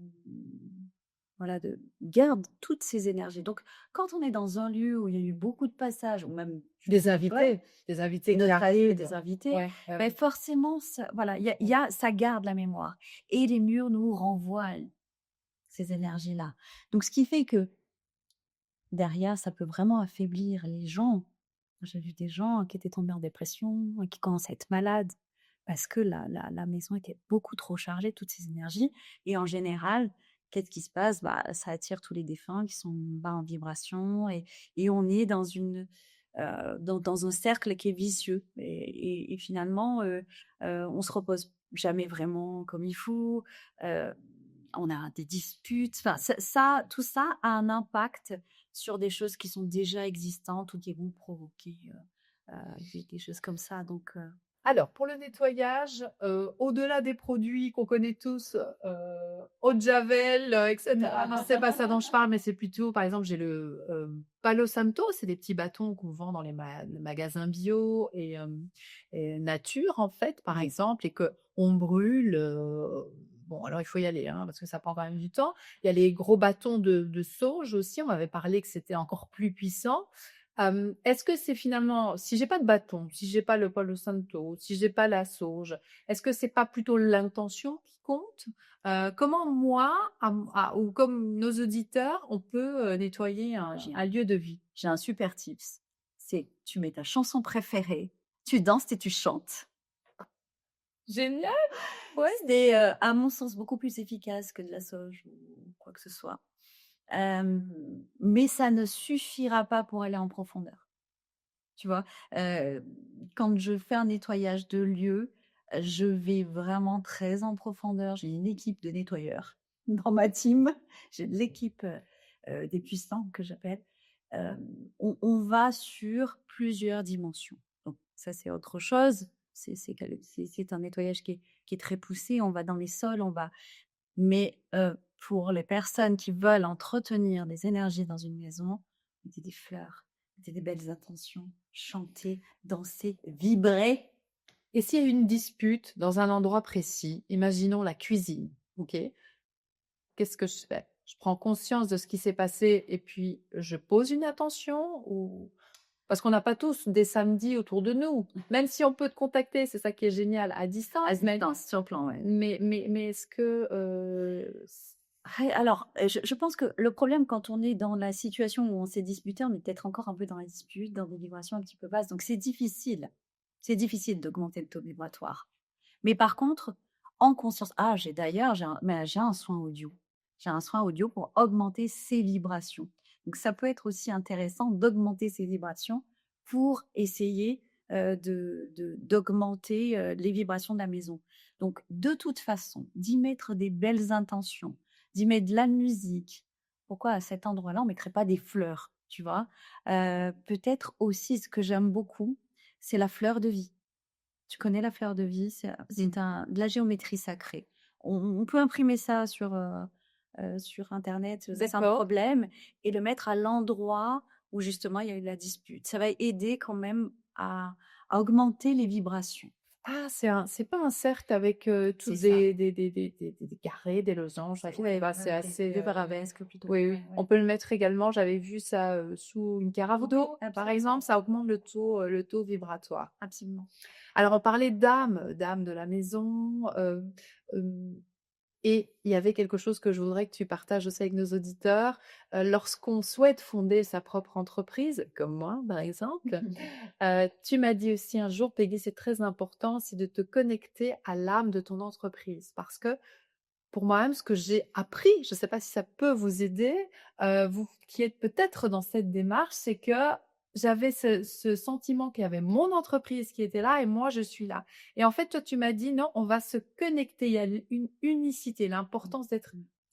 voilà, de garde toutes ces énergies. Donc quand on est dans un lieu où il y a eu beaucoup de passages ou même Des ouais, invités, des invités qui notre avis arrivent. des invités, Ouais, ouais, beh, ouais. forcément ça voilà, il y a ça garde la mémoire et les murs nous renvoient ces énergies-là. Donc ce qui fait que derrière, ça peut vraiment affaiblir les gens. J'ai vu des gens qui étaient tombés en dépression, qui commençaient à être malades parce que la maison était beaucoup trop chargée, toutes ces énergies et en général, qu'est-ce qui se passe? Bah, ça attire tous les défunts qui sont bas en vibration et on est dans dans un cercle qui est vicieux et finalement, on se repose jamais vraiment comme il faut, heu, on a des disputes, enfin tout ça a un impact sur des choses qui sont déjà existantes ou qui vont provoquer, des choses comme ça donc Alors pour le nettoyage, au-delà des produits qu'on connaît tous, eau de javel, et cetera. Non, c'est pas ça dont je parle, mais c'est plutôt par exemple, j'ai le, Palo Santo, c'est des petits bâtons qu'on vend dans les magasins bio et nature en fait, par oui. exemple et qu'on brûle, bon alors il faut y aller, hein, parce que ça prend quand même du temps. Il y a les gros bâtons de sauge aussi, on m'avait parlé que c'était encore plus puissant. Est-ce que c'est finalement si j'ai pas de bâton, si j'ai pas le Palo Santo, si j'ai pas la sauge, est-ce que c'est pas plutôt l'intention qui compte? Comment moi, ou comme nos auditeurs, on peut, nettoyer Ah, un lieu de vie? j'ai un super tips, c'est tu mets ta chanson préférée, tu danses et tu chantes. Génial! Ouais. C'est, à mon sens, beaucoup plus efficace que de la sauge ou quoi que ce soit. Mais ça ne suffira pas pour aller en profondeur. Tu vois? Heu, Quand je fais un nettoyage de lieu, je vais vraiment très en profondeur. J'ai une équipe de nettoyeurs dans ma team. J'ai l'équipe, des puissants que j'appelle. On va sur plusieurs dimensions. Donc ça, c'est autre chose. C'est un nettoyage qui est très poussé. On va dans les sols, on va mais pour les personnes qui veulent entretenir des énergies dans une maison, mettez des fleurs, mettez des belles intentions, chantez, dansez, vibrez. Et s'il y a une dispute dans un endroit précis, imaginons la cuisine, OK? Qu'est-ce que je fais? Je prends conscience de ce qui s'est passé et puis je pose une attention ou parce qu'on n'a pas tous des samedis autour de nous. Même si on peut te contacter, c'est ça qui est génial, à À distance, distance, sur plan, ouais. mais est-ce que, Après alors, je pense que le problème quand on est dans la situation où on s'est disputé, on est peut-être encore un peu dans la dispute, dans des vibrations un petit peu basses, donc c'est difficile. C'est difficile d'augmenter le taux vibratoire. Mais par contre, en conscience j'ai un soin audio. J'ai un soin audio pour augmenter ces vibrations. Donc ça peut être aussi intéressant d'augmenter ces vibrations pour essayer, d'augmenter, les vibrations de la maison. Donc de toute façon, d'y mettre des belles intentions, d'y mettre de la musique. Pourquoi à cet endroit-là, on mettrait pas des fleurs, tu vois? Peut-être aussi ce que j'aime beaucoup, c'est la fleur de vie. Tu connais la fleur de vie? C'est de la géométrie sacrée. On peut imprimer ça sur internet, sans D'accord. problème et le mettre à l'endroit où justement il y a eu la dispute. Ça va aider quand même à augmenter les vibrations. Ah, c'est pas un cercle avec, tout C'est ça. des carrés, des losanges, bref, Ouais, bah, c'est assez, des arabesques plutôt. oui, oui. Ouais, On ouais. peut le mettre également, j'avais vu ça, sous une carafe Oui, d'eau, par exemple, absolument, ça augmente le taux vibratoire. absolument. Alors on parlait d'âme, d'âme de la maison, hem et il y avait quelque chose que je voudrais que tu partages aussi avec nos auditeurs. Lorsqu'on souhaite fonder sa propre entreprise, comme moi par exemple, tu m'as dit aussi un jour: «Peggy, c'est très important, c'est de te connecter à l'âme de ton entreprise». Parce que pour moi-même, ce que j'ai appris, je ne sais pas si ça peut vous aider, vous qui êtes peut-être dans cette démarche, c'est que j'avais ce sentiment qu'il y avait mon entreprise qui était là et moi je suis là. Et en fait, toi, tu m'as dit: «Non, on va se connecter». Il y a une unicité, l'importance d'être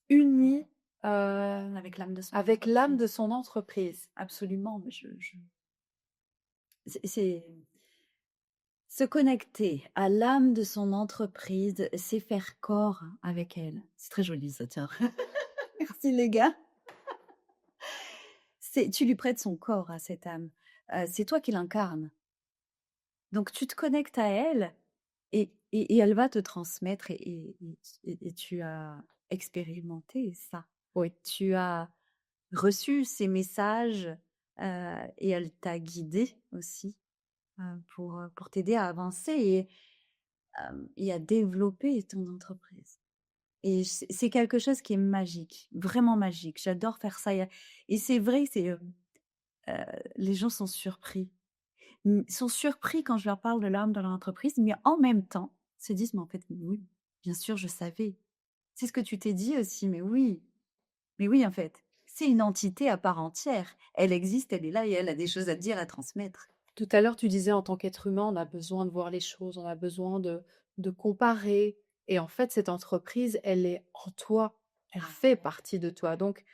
unis, Avec l'âme de son avec l'âme de entreprise. son entreprise. Absolument, mais c'est se connecter à l'âme de son entreprise, c'est faire corps avec elle. C'est très joli ça, tiens. Merci les gars. Tu lui prêtes son corps à cette âme. C'est toi qui l'incarne. Donc tu te connectes à elle et elle va te transmettre et tu as expérimenté ça. Oui. Tu as reçu ces messages, et elle t'a guidé aussi, pour t'aider à avancer et à développer ton entreprise. Et c'est quelque chose qui est magique, vraiment magique. J'adore faire ça et c'est vrai, les gens sont surpris. Sont surpris quand je leur parle de l'âme de leur entreprise, mais en même temps se disent: «Mais en fait, mais oui, bien sûr, je savais». C'est ce que tu t'es dit aussi, mais oui, en fait, c'est une entité à part entière. Elle existe, elle est là et elle a des choses à te dire, à transmettre. Tout à l'heure, tu disais en tant qu'être humain, on a besoin de voir les choses, on a besoin de comparer. Et en fait, cette entreprise, elle est en toi, elle Ah fait ouais. partie de toi. Donc,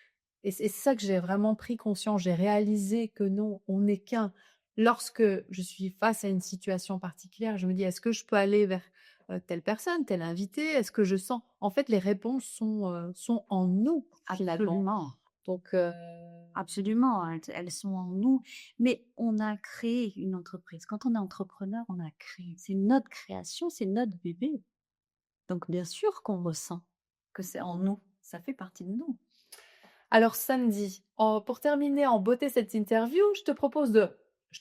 et c'est ça que j'ai vraiment pris conscience. J'ai réalisé que non, on n'est qu'un. Lorsque je suis face à une situation particulière, je me dis, est-ce que je peux aller vers telle personne, tel invité? Est-ce que je sens? En fait, les réponses sont en nous, finalement. Absolument. Donc, Absolument, elles sont en nous, mais on a créé une entreprise. Quand on est entrepreneur, on a créé. C'est notre création, c'est notre bébé. Donc bien sûr qu'on ressent que c'est en nous, ça fait partie de nous. alors samedi, pour terminer en beauté cette interview, je te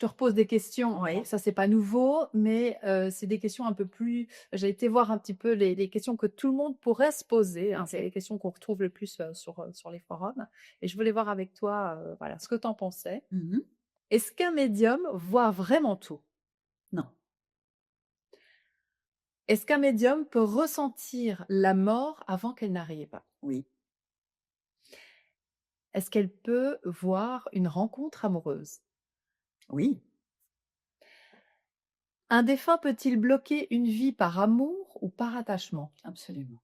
repose des questions. Oui. Bon, ça c'est pas nouveau, mais c'est des questions un peu plus. J'ai été voir un petit peu les questions que tout le monde pourrait se poser, hein. C'est OK. les questions qu'on retrouve le plus sur les forums. Et je voulais voir avec toi, voilà, ce que tu en pensais. Mmh. Est-ce qu'un médium voit vraiment tout? Non. Est-ce qu'un médium peut ressentir la mort avant qu'elle n'arrive? Oui. Est-ce qu'elle peut voir une rencontre amoureuse? Oui. Un défunt peut-il bloquer une vie par amour ou par attachement? Absolument.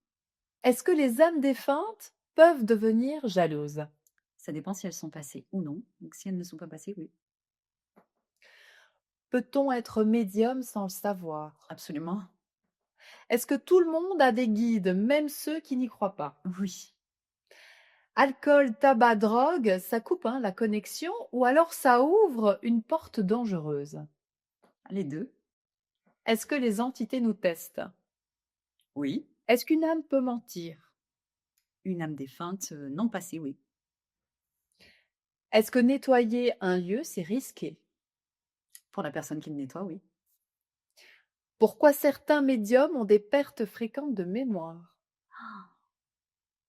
Est-ce que les âmes défuntes peuvent devenir jalouses? Ça dépend si elles sont passées ou non. Donc si elles ne sont pas passées, oui. Peut-on être médium sans le savoir? Absolument. Est-ce que tout le monde a des guides, même ceux qui n'y croient pas? Oui. Alcool, tabac, drogue, ça coupe hein, la connexion ou alors ça ouvre une porte dangereuse? Les 2. Est-ce que les entités nous testent? Oui. Est-ce qu'une âme peut mentir? Une âme défunte, non passée, oui. Est-ce que nettoyer un lieu, c'est risqué? Pour la personne qui le nettoie, oui. Pourquoi certains médiums ont des pertes fréquentes de mémoire?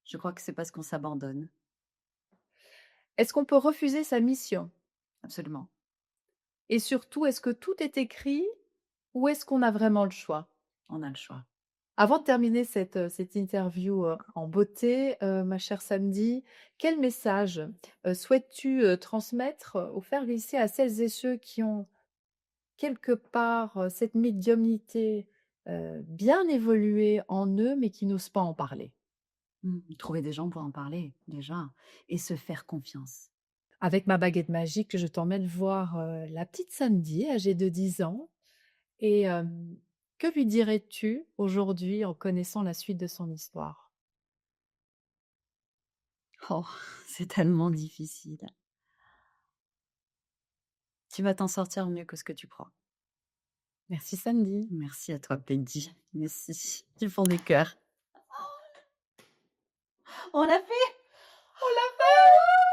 Je crois que c'est parce qu'on s'abandonne. Est-ce qu'on peut refuser sa mission? Absolument. Et surtout, est-ce que tout est écrit ou est-ce qu'on a vraiment le choix? On a le choix. Avant de terminer cette interview, en beauté, ma chère Samedi, quel message, souhaites-tu, transmettre, ou faire glisser à celles et ceux qui ont quelque part, cette médiumnité, bien évoluée en eux, mais qui n'osent pas en parler? Trouver des gens pour en parler, déjà et se faire confiance. Avec ma baguette magique, je t'emmène voir, la petite Samedi, âgée de 10 ans et Que lui dirais-tu aujourd'hui en connaissant la suite de son histoire? Oh, c'est tellement difficile. Tu vas t'en sortir mieux que ce que tu crois. Merci Sandy. Merci à toi, Peggy. Merci du fond du cœur. On l'a fait! On l'a fait!